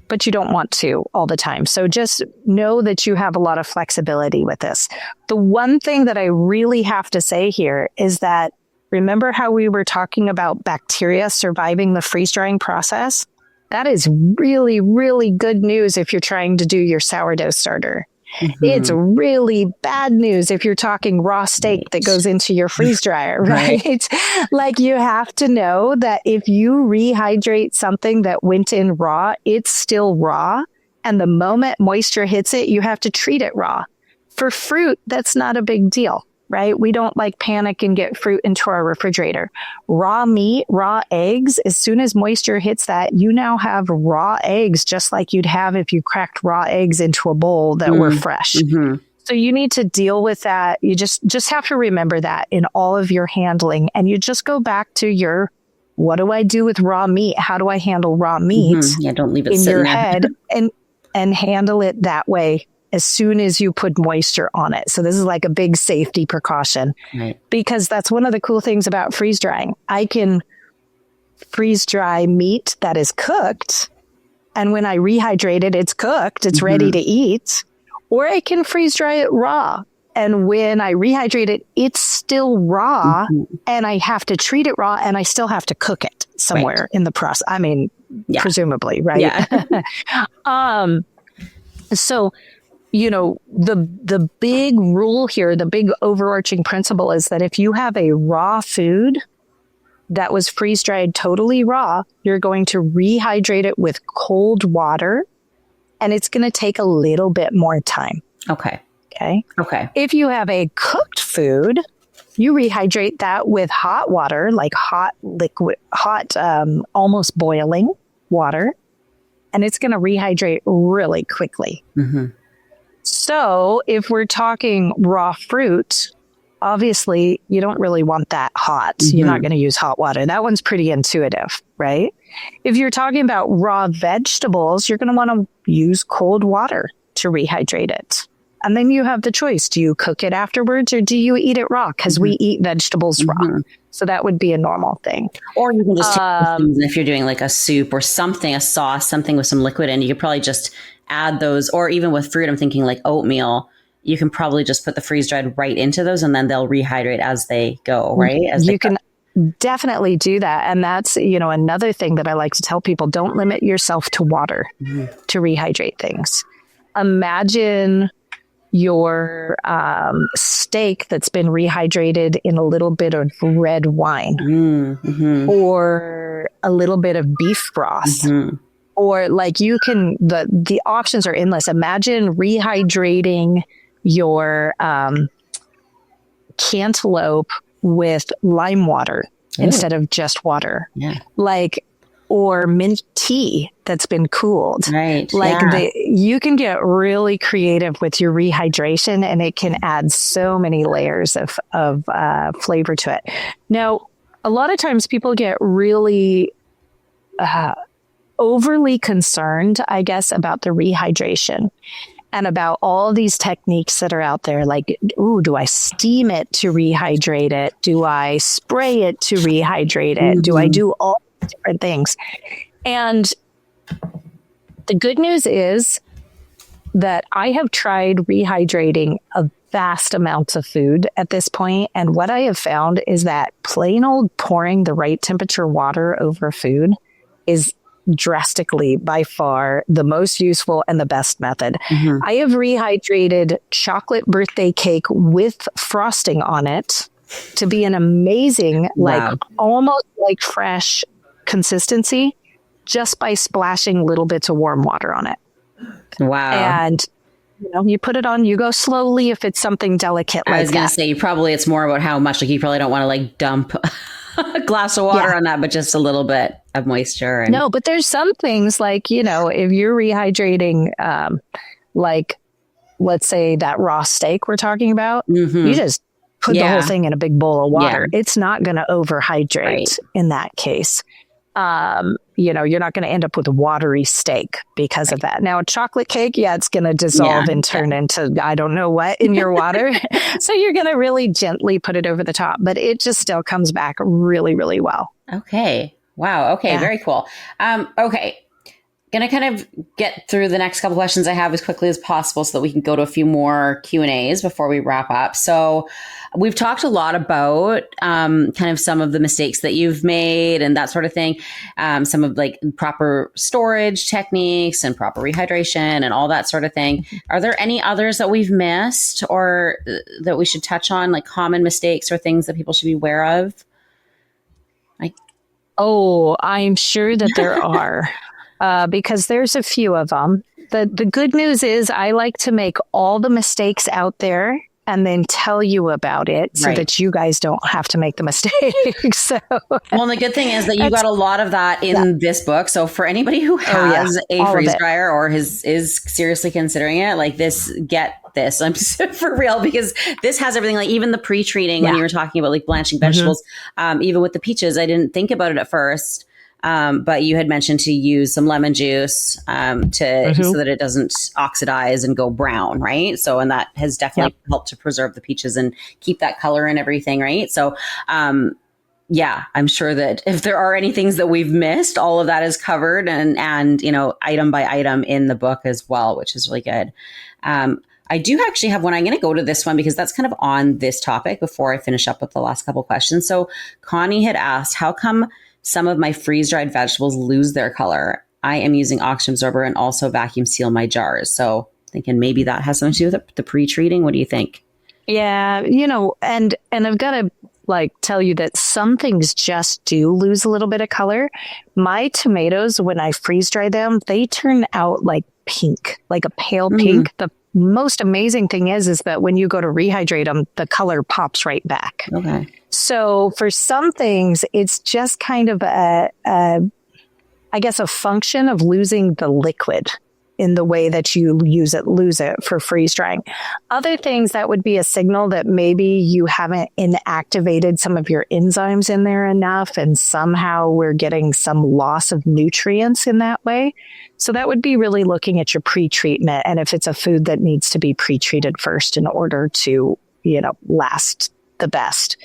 but you don't want to all the time. So just know that you have a lot of flexibility with this. The one thing that I really have to say here is that remember how we were talking about bacteria surviving the freeze-drying process? That is really, really good news if you're trying to do your sourdough starter. It's really bad news if you're talking raw steak that goes into your freeze dryer, right? Like you have to know that if you rehydrate something that went in raw, it's still raw. And the moment moisture hits it, you have to treat it raw. For fruit, that's not a big deal. Right? We don't like panic and get fruit into our refrigerator. Raw meat, raw eggs, as soon as moisture hits that, you now have raw eggs, just like you'd have if you cracked raw eggs into a bowl that were fresh. So you need to deal with that. You just have to remember that in all of your handling. And you just go back to your, what do I do with raw meat? How do I handle raw meat? Yeah, don't leave it in your there. head and handle it that way as soon as you put moisture on it. So this is like a big safety precaution because that's one of the cool things about freeze drying. I can freeze dry meat that is cooked. And when I rehydrate it, it's cooked, it's ready to eat. Or I can freeze dry it raw. And when I rehydrate it, it's still raw and I have to treat it raw and I still have to cook it somewhere in the process. I mean, presumably, right? Yeah. So, you know, the big rule here, the big overarching principle is that if you have a raw food that was freeze dried totally raw, you're going to rehydrate it with cold water and it's going to take a little bit more time. Okay. If you have a cooked food, you rehydrate that with hot water, like hot liquid, almost boiling water, and it's going to rehydrate really quickly. So if we're talking raw fruit, obviously you don't really want that hot. You're not going to use hot water. That one's pretty intuitive, right? If you're talking about raw vegetables, you're going to want to use cold water to rehydrate it. And then you have the choice. Do you cook it afterwards or do you eat it raw? Because we eat vegetables raw. So that would be a normal thing. Or you can just take things, if you're doing like a soup or something, a sauce, something with some liquid in, you could probably just add those. Or even with fruit, I'm thinking like oatmeal, you can probably just put the freeze dried right into those and then they'll rehydrate as they go, right? You can definitely do that. And that's, you know, another thing that I like to tell people, don't limit yourself to water to rehydrate things. Imagine your steak that's been rehydrated in a little bit of red wine or a little bit of beef broth. Or like you can, the options are endless. Imagine rehydrating your cantaloupe with lime water instead of just water. Like, or mint tea that's been cooled. You can get really creative with your rehydration and it can add so many layers of flavor to it. Now, a lot of times people get really overly concerned, I guess, about the rehydration and about all these techniques that are out there. Like, ooh, do I steam it to rehydrate it? Do I spray it to rehydrate it? Do I do all different things? And the good news is that I have tried rehydrating a vast amounts of food at this point. And what I have found is that plain old pouring the right temperature water over food is drastically by far the most useful and the best method. I have rehydrated chocolate birthday cake with frosting on it to be an amazing, like almost like fresh consistency just by splashing little bits of warm water on it. Wow. And you put it on, you go slowly if it's something delicate like that. I was going to say, it's more about how much, like you probably don't want to like dump a glass of water on that, but just a little bit of moisture. No, but there's some things like, if you're rehydrating, like let's say that raw steak we're talking about, you just put the whole thing in a big bowl of water. Yeah. It's not going to overhydrate in that case. You're not going to end up with a watery steak because of that. Now, a chocolate cake, it's going to dissolve and turn into, I don't know what in your water. So you're going to really gently put it over the top, but it just still comes back really, really well. Okay. Wow. Okay. Yeah. Very cool. Okay. Going to kind of get through the next couple questions I have as quickly as possible so that we can go to a few more Q&As before we wrap up. So we've talked a lot about kind of some of the mistakes that you've made and that sort of thing. Some of like proper storage techniques and proper rehydration and all that sort of thing. Are there any others that we've missed or that we should touch on, like common mistakes or things that people should be aware of? I'm sure that there are. Because there's a few of them. The good news is I like to make all the mistakes out there and then tell you about it so that you guys don't have to make the mistakes. So, well, the good thing is that you got a lot of that in this book. So for anybody who has a freeze dryer or is seriously considering it, like get this. I'm for real, because this has everything, like even the pre-treating when you were talking about like blanching vegetables, even with the peaches, I didn't think about it at first. But you had mentioned to use some lemon juice so that it doesn't oxidize and go brown, right? So, and that has definitely helped to preserve the peaches and keep that color and everything, right? So, I'm sure that if there are any things that we've missed, all of that is covered and item by item in the book as well, which is really good. I do actually have one. I'm going to go to this one because that's kind of on this topic before I finish up with the last couple questions. So Connie had asked, how come some of my freeze-dried vegetables lose their color? I am using oxygen absorber and also vacuum seal my jars. So thinking maybe that has something to do with the pre-treating. What do you think? Yeah, and I've got to tell you that some things just do lose a little bit of color. My tomatoes, when I freeze dry them, they turn out like pink, like a pale pink. The most amazing thing is that when you go to rehydrate them, the color pops right back. Okay. So for some things, it's just kind of a function of losing the liquid in the way that you lose it for freeze drying. Other things, that would be a signal that maybe you haven't inactivated some of your enzymes in there enough, and somehow we're getting some loss of nutrients in that way. So that would be really looking at your pre-treatment, and if it's a food that needs to be pre-treated first in order to, last the best.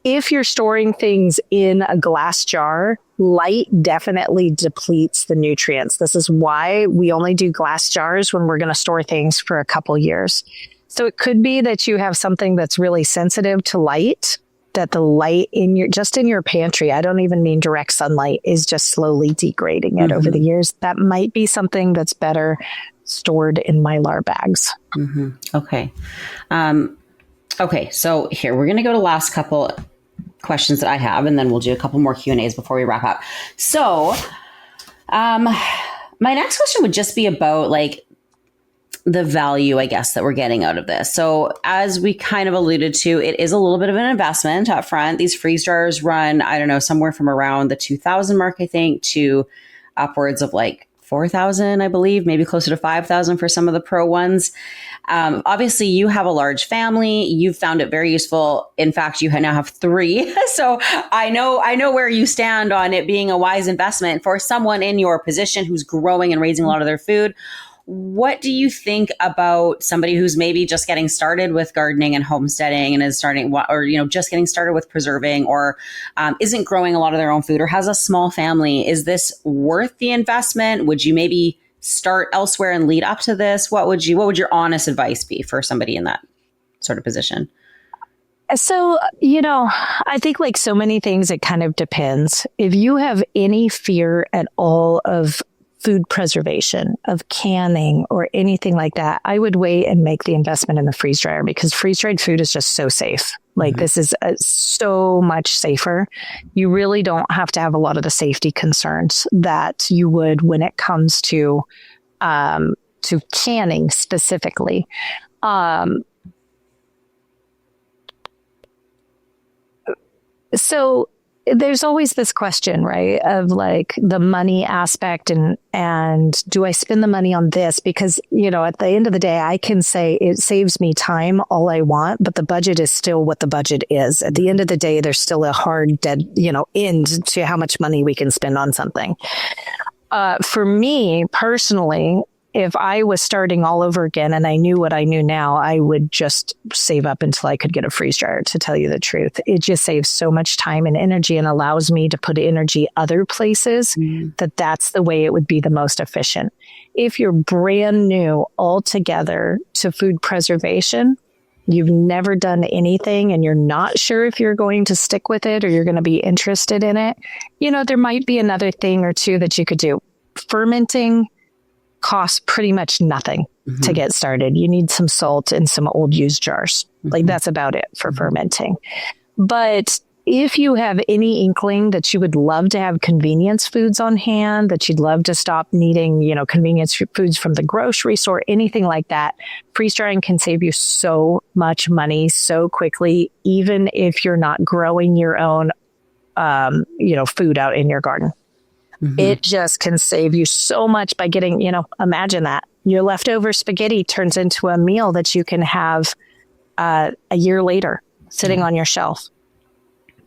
If you're storing things in a glass jar, light definitely depletes the nutrients. This is why we only do glass jars when we're going to store things for a couple years. So it could be that you have something that's really sensitive to light, that the light in your pantry, I don't even mean direct sunlight, is just slowly degrading it over the years. That might be something that's better stored in Mylar bags. Okay. Okay. So here, we're going to go to last couple questions that I have, and then we'll do a couple more Q&As before we wrap up. So, my next question would just be about the value, I guess, that we're getting out of this. So as we kind of alluded to, it is a little bit of an investment up front. These freeze dryers run, I don't know, somewhere from around the 2,000 mark, I think, to upwards of 4,000, I believe, maybe closer to 5,000 for some of the pro ones. Obviously, you have a large family. You've found it very useful. In fact, you now have 3. So I know where you stand on it being a wise investment for someone in your position who's growing and raising a lot of their food. What do you think about somebody who's maybe just getting started with gardening and homesteading and is starting, or just getting started with preserving, or isn't growing a lot of their own food, or has a small family? Is this worth the investment? Would you maybe start elsewhere and lead up to this? What would your honest advice be for somebody in that sort of position? So, I think like so many things, it kind of depends. If you have any fear at all of food preservation, of canning or anything like that, I would wait and make the investment in the freeze dryer, because freeze dried food is just so safe. This is so much safer. You really don't have to have a lot of the safety concerns that you would when it comes to to canning specifically. So there's always this question, right, of like the money aspect and do I spend the money on this? Because, at the end of the day, I can say it saves me time all I want, but the budget is still what the budget is. At the end of the day, there's still a hard dead, end to how much money we can spend on something. For me personally, if I was starting all over again and I knew what I knew now, I would just save up until I could get a freeze dryer, to tell you the truth. It just saves so much time and energy and allows me to put energy other places that's the way it would be the most efficient. If you're brand new altogether to food preservation, you've never done anything and you're not sure if you're going to stick with it or you're going to be interested in it, there might be another thing or two that you could do. Fermenting costs pretty much nothing to get started. You need some salt and some old used jars. Like that's about it for fermenting. But if you have any inkling that you would love to have convenience foods on hand, that you'd love to stop needing, convenience foods from the grocery store, anything like that, freeze drying can save you so much money so quickly, even if you're not growing your own, food out in your garden. It just can save you so much by getting, imagine that your leftover spaghetti turns into a meal that you can have a year later sitting on your shelf.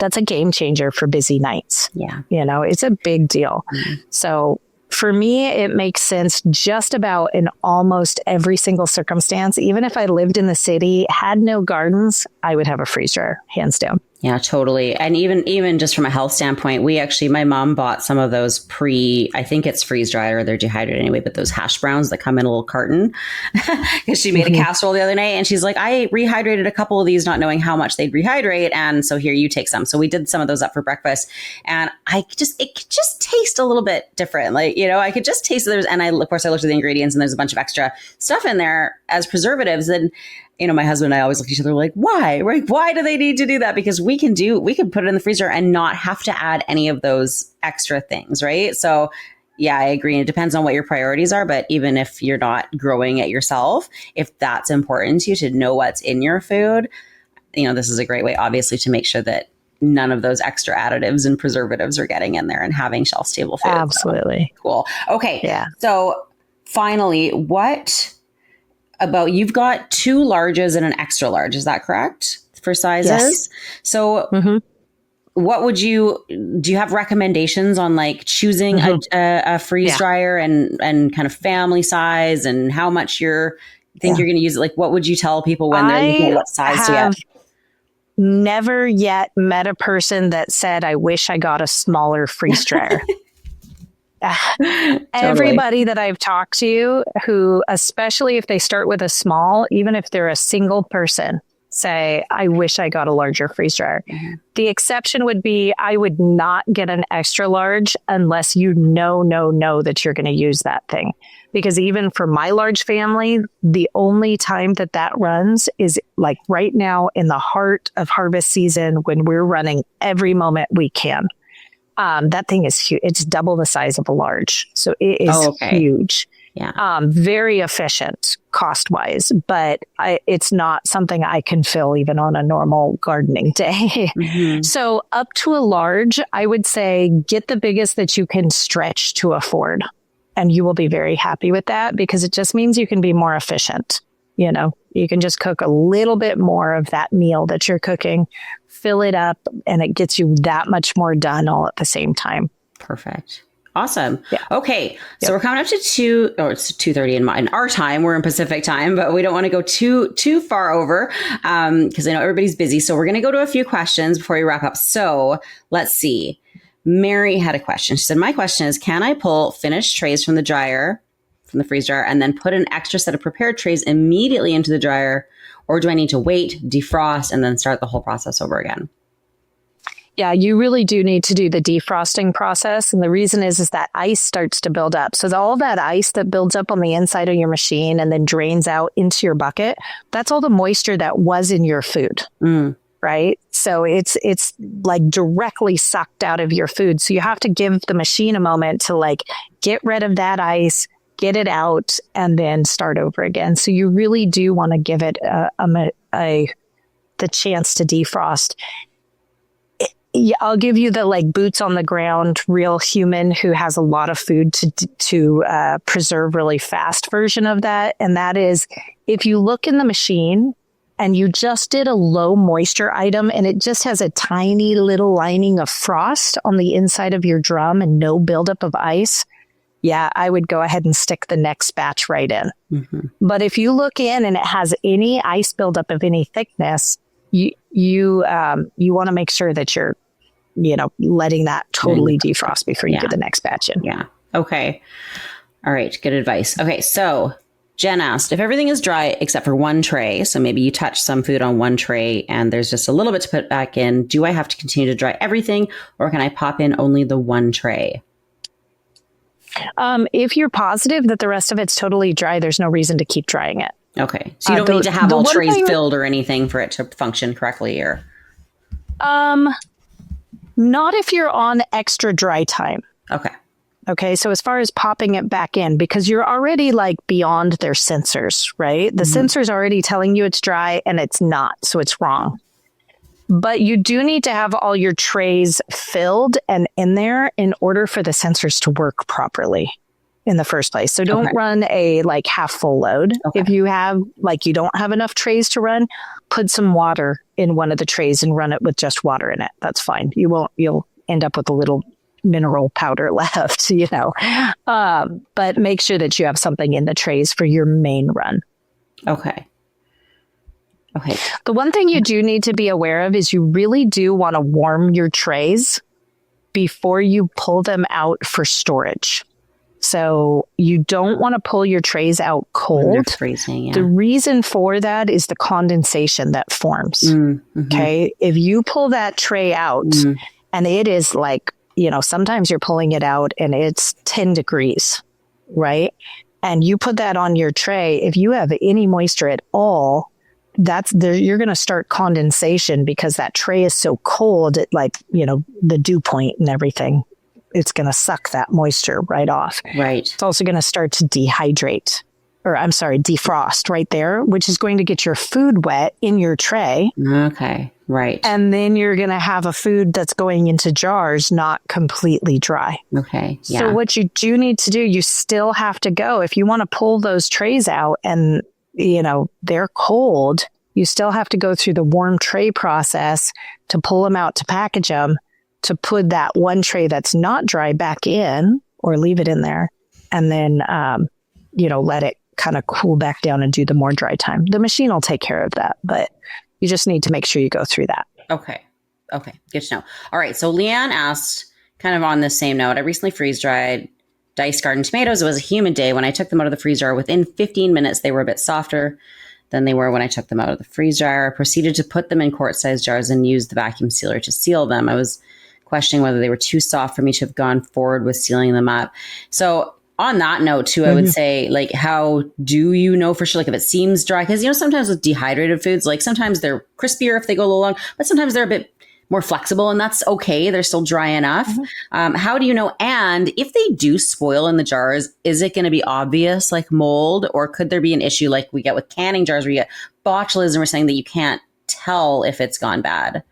That's a game changer for busy nights. Yeah. It's a big deal. So for me, it makes sense just about in almost every single circumstance. Even if I lived in the city, had no gardens, I would have a freeze dryer, hands down. Yeah, totally. And even just from a health standpoint, my mom bought some of those I think it's freeze dried or they're dehydrated anyway, but those hash browns that come in a little carton because she made a casserole the other night and she's like, I rehydrated a couple of these not knowing how much they'd rehydrate. And so here you take some. So we did some of those up for breakfast and it could just taste a little bit different. Like, I could just taste it. And of course I looked at the ingredients and there's a bunch of extra stuff in there as preservatives. And my husband and I always look at each other like, why? We're like, why do they need to do that? Because we can put it in the freezer and not have to add any of those extra things, right? So yeah, I agree. It depends on what your priorities are. But even if you're not growing it yourself, if that's important to you to know what's in your food, this is a great way, obviously, to make sure that none of those extra additives and preservatives are getting in there and having shelf-stable food. Absolutely. So, cool. Okay. Yeah. So finally, you've got 2 larges and an extra large. Is that correct for sizes? Yes. So what do you have recommendations on like choosing a freeze dryer and kind of family size and how much you're going to use it? Like what would you tell people when they're looking at what size to get? Never yet met a person that said, I wish I got a smaller freeze dryer. Everybody that I've talked to who, especially if they start with a small, even if they're a single person, say, I wish I got a larger freeze dryer. The exception would be I would not get an extra large unless you know that you're going to use that thing. Because even for my large family, the only time that runs is like right now in the heart of harvest season when we're running every moment we can. That thing is huge. It's double the size of a large. So it is huge. Yeah. Very efficient cost wise, but it's not something I can fill even on a normal gardening day. So up to a large, I would say get the biggest that you can stretch to afford. And you will be very happy with that because it just means you can be more efficient. You can just cook a little bit more of that meal that you're cooking, fill it up, and it gets you that much more done all at the same time. Perfect. Awesome. Yeah. Okay. So we're coming up to it's 2:30 in our time. We're in Pacific time, but we don't want to go too far over because I know everybody's busy. So we're going to go to a few questions before we wrap up. So let's see. Mary had a question. She said, my question is, can I pull finished trays from the freeze dryer, and then put an extra set of prepared trays immediately into the dryer? Or do I need to wait, defrost, and then start the whole process over again? Yeah, you really do need to do the defrosting process. And the reason is that ice starts to build up. So all that ice that builds up on the inside of your machine and then drains out into your bucket, that's all the moisture that was in your food. Right? So it's like directly sucked out of your food. So you have to give the machine a moment to like get rid of that ice, get it out, and then start over again. So you really do want to give it the chance to defrost. Yeah, I'll give you the like boots on the ground, real human who has a lot of food to preserve really fast version of that. And that is, if you look in the machine and you just did a low moisture item and it just has a tiny little lining of frost on the inside of your drum and no buildup of ice, yeah, I would go ahead and stick the next batch right in. Mm-hmm. But if you look in and it has any ice buildup of any thickness, you want to make sure that you're letting that totally defrost before you get the next batch in. Yeah. Okay. All right. Good advice. Okay. So Jen asked if everything is dry except for one tray. So maybe you touch some food on one tray and there's just a little bit to put back in. Do I have to continue to dry everything, or can I pop in only the one tray? If you're positive that the rest of it's totally dry, there's no reason to keep drying it. Okay. So you don't need to have all trays filled or anything for it to function correctly, or? Not if you're on extra dry time. Okay. Okay. So as far as popping it back in, because you're already like beyond their sensors, right? The sensor's already telling you it's dry and it's not. So it's wrong. But you do need to have all your trays filled and in there in order for the sensors to work properly in the first place. So don't run a like half full load. Okay. If you have like, you don't have enough trays to run, put some water in one of the trays and run it with just water in it. That's fine. You'll end up with a little mineral powder left, but make sure that you have something in the trays for your main run. Okay. Okay. The one thing you do need to be aware of is you really do want to warm your trays before you pull them out for storage. So you don't want to pull your trays out cold. Freezing, yeah. The reason for that is the condensation that forms. Mm-hmm. Okay. If you pull that tray out and it is like, sometimes you're pulling it out and it's 10 degrees, right? And you put that on your tray. If you have any moisture at all, you're going to start condensation because that tray is so cold. It the dew point and everything, it's going to suck that moisture right off. Right. It's also going to start to defrost right there, which is going to get your food wet in your tray. Okay. Right. And then you're going to have a food that's going into jars, not completely dry. Okay. Yeah. So what you do need to do, you still have to go. If you want to pull those trays out and they're cold, you still have to go through the warm tray process to pull them out, to package them, to put that one tray that's not dry back in or leave it in there. And then, let it kind of cool back down and do the more dry time. The machine will take care of that, but you just need to make sure you go through that. Okay. Good to know. All right. So Leanne asked, kind of on the same note, I recently freeze dried diced garden tomatoes. It was a humid day. When I took them out of the freeze dryer, within 15 minutes, they were a bit softer than they were when I took them out of the freeze dryer. I proceeded to put them in quart-sized jars and used the vacuum sealer to seal them. I was questioning whether they were too soft for me to have gone forward with sealing them up. So on that note too, I would say, like, how do you know for sure, like if it seems dry? Because, sometimes with dehydrated foods, like sometimes they're crispier if they go a little long, but sometimes they're a bit more flexible, and that's okay. They're still dry enough. How do you know? And if they do spoil in the jars, is it going to be obvious, like mold, or could there be an issue like we get with canning jars where you get botulism, or saying that you can't tell if it's gone bad?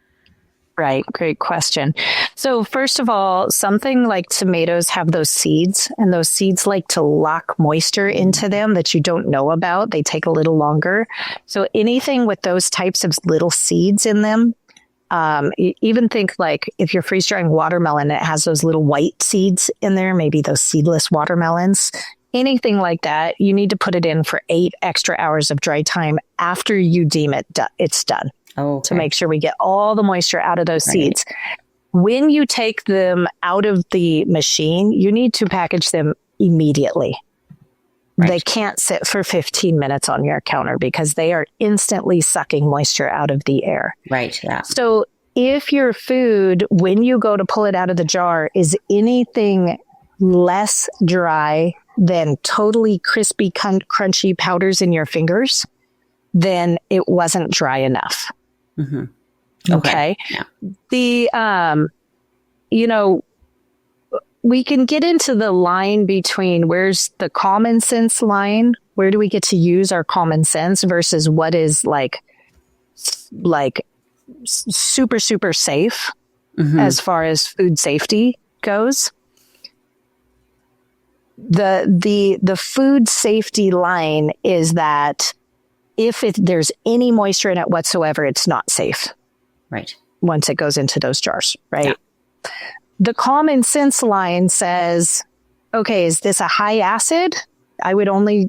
Right. Great question. So first of all, something like tomatoes have those seeds, and those seeds like to lock moisture into them that you don't know about. They take a little longer. So anything with those types of little seeds in them, even think like if you're freeze drying watermelon, it has those little white seeds in there, maybe those seedless watermelons, anything like that, you need to put it in for 8 extra hours of dry time after you deem it's done. Okay. To make sure we get all the moisture out of those seeds. When you take them out of the machine, you need to package them immediately. Right. They can't sit for 15 minutes on your counter because they are instantly sucking moisture out of the air. Right. Yeah. So if your food, when you go to pull it out of the jar, is anything less dry than totally crispy, crunchy powders in your fingers, then it wasn't dry enough. Mm-hmm. Okay. Yeah. The, we can get into the line between where's the common sense line, where do we get to use our common sense versus what is like super, super safe as far as food safety goes. The food safety line is that if there's any moisture in it whatsoever, it's not safe. Right. Once it goes into those jars, right? Yeah. The common sense line says, okay, is this a high acid? I would only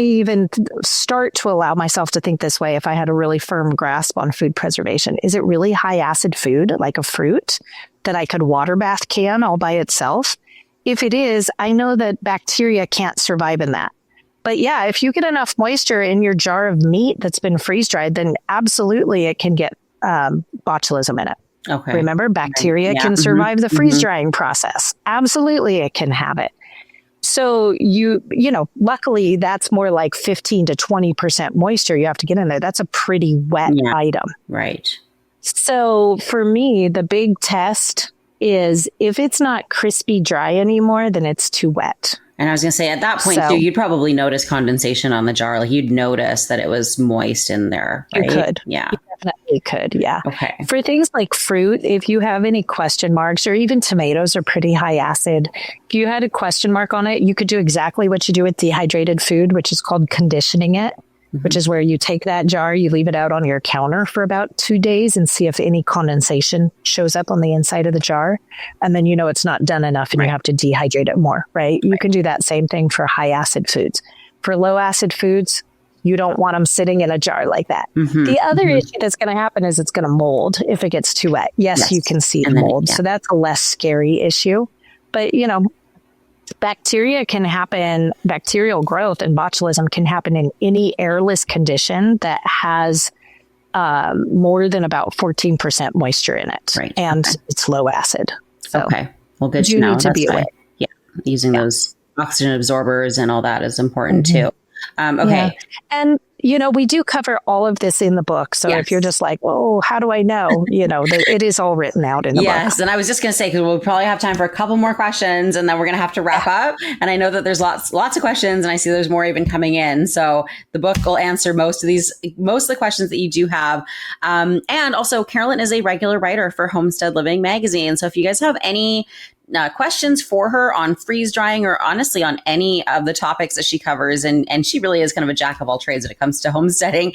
even start to allow myself to think this way if I had a really firm grasp on food preservation. Is it really high acid food, like a fruit, that I could water bath can all by itself? If it is, I know that bacteria can't survive in that. But yeah, if you get enough moisture in your jar of meat that's been freeze-dried, then absolutely it can get botulism in it. Okay. Remember, bacteria can survive the freeze-drying process. Absolutely, it can have it. So you know, luckily that's more like 15 to 20% moisture you have to get in there. That's a pretty wet item. Right. So for me, the big test is if it's not crispy dry anymore, then it's too wet. And I was going to say at that point too, you'd probably notice condensation on the jar. Like you'd notice that it was moist in there. Right? You could. Yeah. You definitely could. Yeah. Okay. For things like fruit, if you have any question marks, or even tomatoes are pretty high acid, if you had a question mark on it, you could do exactly what you do with dehydrated food, which is called conditioning it, which is where you take that jar, you leave it out on your counter for about 2 days and see if any condensation shows up on the inside of the jar. And then you know it's not done enough and you have to dehydrate it more, right? You can do that same thing for high acid foods. For low acid foods, you don't want them sitting in a jar like that. The other issue that's going to happen is it's going to mold if it gets too wet. Yes, you can see the mold. So that's a less scary issue. But, you know, bacterial growth and botulism can happen in any airless condition that has more than about 14% moisture in it. Right. And it's low acid. So well, good to know. Need to be aware. Yeah. Using those oxygen absorbers and all that is important too. Okay. Yeah. And, you know, we do cover all of this in the book. So if you're just like, oh, how do I know? You know, it is all written out in the book. Yes. And I was just going to say, because we'll probably have time for a couple more questions and then we're going to have to wrap up. And I know that there's lots of questions and I see there's more even coming in. So the book will answer most of the questions that you do have. And also Carolyn is a regular writer for Homestead Living magazine. So if you guys have any questions for her on freeze drying or honestly on any of the topics that she covers. And she really is kind of a jack of all trades when it comes to homesteading.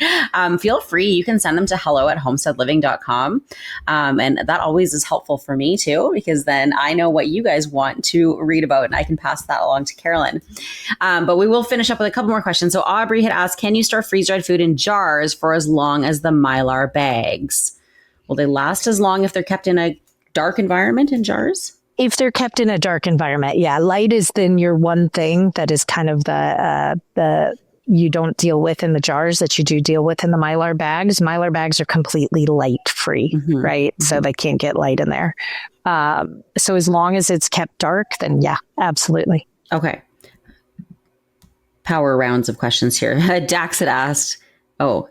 Feel free. You can send them to hello@homesteadliving.com. And that always is helpful for me too, because then I know what you guys want to read about and I can pass that along to Carolyn. But we will finish up with a couple more questions. So Aubrey had asked, can you store freeze dried food in jars for as long as the Mylar bags? Will they last as long if they're kept in a dark environment in jars? If they're kept in a dark environment, light is then your one thing that is kind of the you don't deal with in the jars that you do deal with in the Mylar bags. Mylar bags are completely light free, right? So they can't get light in there. So as long as it's kept dark, then absolutely. Okay. Power rounds of questions here. Dax had asked,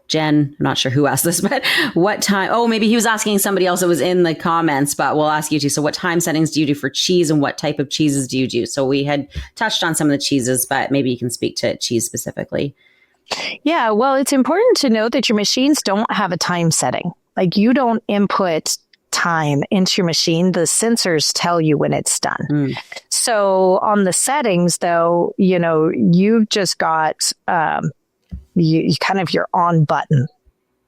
Jen, I'm not sure who asked this, but what time? Oh, maybe he was asking somebody else that was in the comments, but we'll ask you too. So what time settings do you do for cheese and what type of cheeses do you do? So we had touched on some of the cheeses, but maybe you can speak to cheese specifically. Yeah, well, it's important to note that your machines don't have a time setting. Like you don't input time into your machine. The sensors tell you when it's done. So on the settings though, you know, you've just got, you kind of your on button.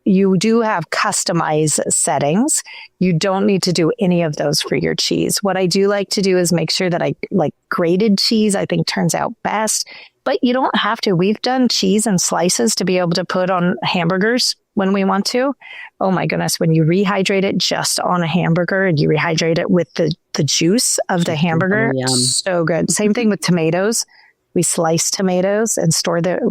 You do have customized settings. You don't need to do any of those for your cheese. What I do like to do is make sure that I like grated cheese, I think turns out best, but you don't have to. We've done cheese and slices to be able to put on hamburgers when we want to. Oh my goodness. When you rehydrate it just on a hamburger and you rehydrate it with the juice of the hamburger, so good. Same thing with tomatoes. We slice tomatoes and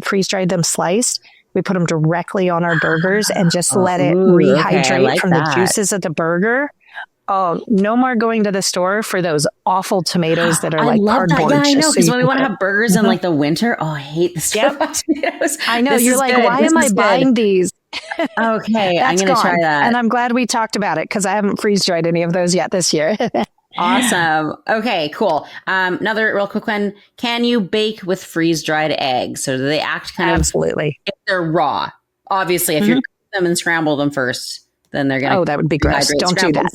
freeze-dried them sliced. We put them directly on our burgers and just let it rehydrate from the juices of the burger. Oh, no more going to the store for those awful tomatoes that are like cardboard. Yeah, I know, because when we want to have burgers in like the winter, I hate the store-bought tomatoes. I know, you're like, why am I buying these? Okay, I'm going to try that. And I'm glad we talked about it because I haven't freeze-dried any of those yet this year. Awesome. Okay, cool. Another real quick one. Can you bake with freeze-dried eggs? So do they act kind of Absolutely. if they're raw? Obviously, if you cook them and scramble them first, then they're going to that would be gross. Don't do that.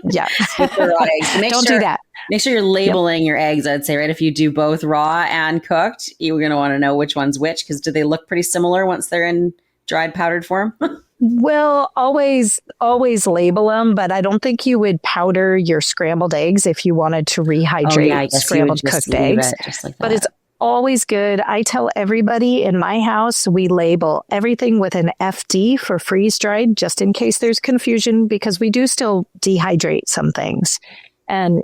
Yeah. With the raw eggs. So Don't do that. Make sure you're labeling your eggs, I'd say, right? If you do both raw and cooked, you're going to want to know which one's which, because do they look pretty similar once they're in dried powdered form? Well, always label them, but I don't think you would powder your scrambled eggs if you wanted to rehydrate scrambled cooked eggs. Just like that. But it's always good. I tell everybody in my house, we label everything with an FD for freeze dried, just in case there's confusion, because we do still dehydrate some things. And,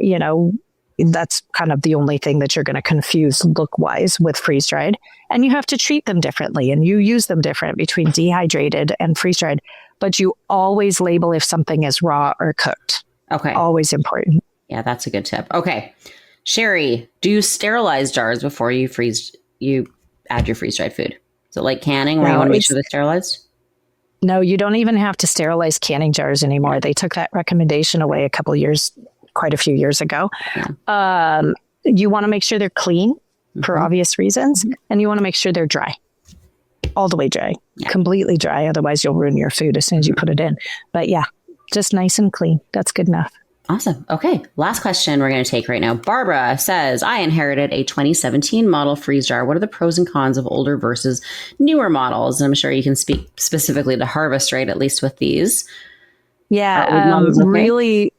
that's kind of the only thing that you're going to confuse look-wise with freeze-dried. And you have to treat them differently, and you use them different between dehydrated and freeze-dried. But you always label if something is raw or cooked. Okay. Always important. Yeah, that's a good tip. Okay. Sherry, do you sterilize jars before you add your freeze-dried food? Is it like canning where you want to make sure they're sterilized? No, you don't even have to sterilize canning jars anymore. They took that recommendation away quite a few years ago. Yeah. You want to make sure they're clean for obvious reasons, and you want to make sure they're dry, all the way dry, completely dry. Otherwise, you'll ruin your food as soon as you put it in. But yeah, just nice and clean. That's good enough. Awesome. Okay. Last question we're going to take right now. Barbara says, I inherited a 2017 model freeze jar. What are the pros and cons of older versus newer models? And I'm sure you can speak specifically to Harvest, right? At least with these. Yeah, really.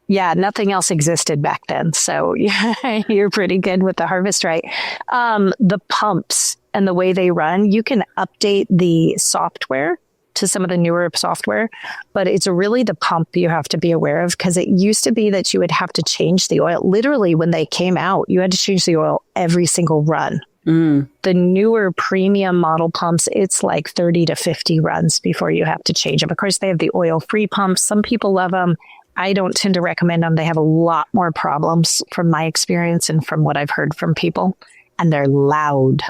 Yeah, nothing else existed back then. So yeah, you're pretty good with the Harvest, right? The pumps and the way they run, you can update the software to some of the newer software, but it's really the pump you have to be aware of, because it used to be that you would have to change the oil. Literally, when they came out, you had to change the oil every single run. The newer premium model pumps, it's like 30 to 50 runs before you have to change them. Of course, they have the oil-free pumps. Some people love them. I don't tend to recommend them. They have a lot more problems from my experience and from what I've heard from people, and they're loud.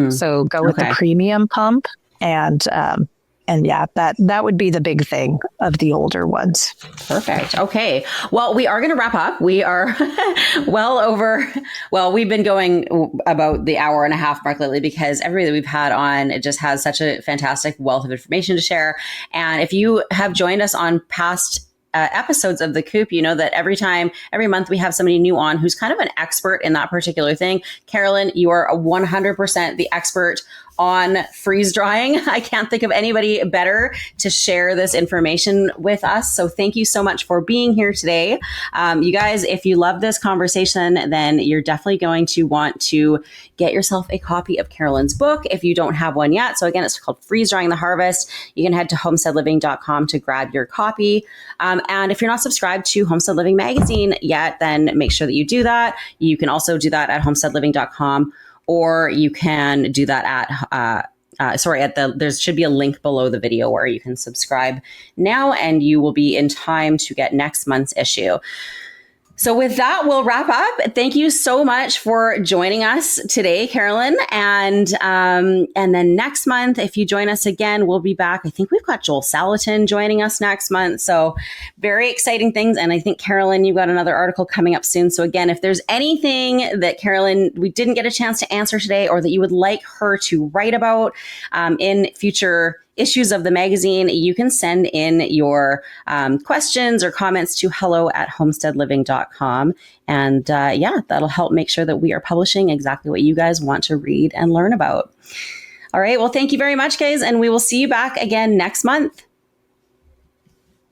So go with the premium pump, and yeah, that would be the big thing of the older ones. Perfect. Okay. Well, we are going to wrap up. We are we've been going about the hour and a half mark lately, because everybody that we've had on, it just has such a fantastic wealth of information to share. And if you have joined us on past episodes of the Coop, you know that every month we have somebody new on who's kind of an expert in that particular thing. Carolyn, you are 100% the expert on freeze drying. I can't think of anybody better to share this information with us. So thank you so much for being here today. You guys, if you love this conversation, then you're definitely going to want to get yourself a copy of Carolyn's book if you don't have one yet. So again, it's called Freeze Drying the Harvest. You can head to homesteadliving.com to grab your copy. And if you're not subscribed to Homestead Living magazine yet, then make sure that you do that. You can also do that at homesteadliving.com. Or you can do that there should be a link below the video where you can subscribe now, and you will be in time to get next month's issue. So with that, we'll wrap up. Thank you so much for joining us today, Carolyn. And then next month, if you join us again, we'll be back. I think we've got Joel Salatin joining us next month. So very exciting things. And I think, Carolyn, you've got another article coming up soon. So again, if there's anything that Carolyn, we didn't get a chance to answer today, or that you would like her to write about in future issues of the magazine, you can send in your questions or comments to hello@homesteadliving.com. And that'll help make sure that we are publishing exactly what you guys want to read and learn about. All right. Well, thank you very much, guys. And we will see you back again next month.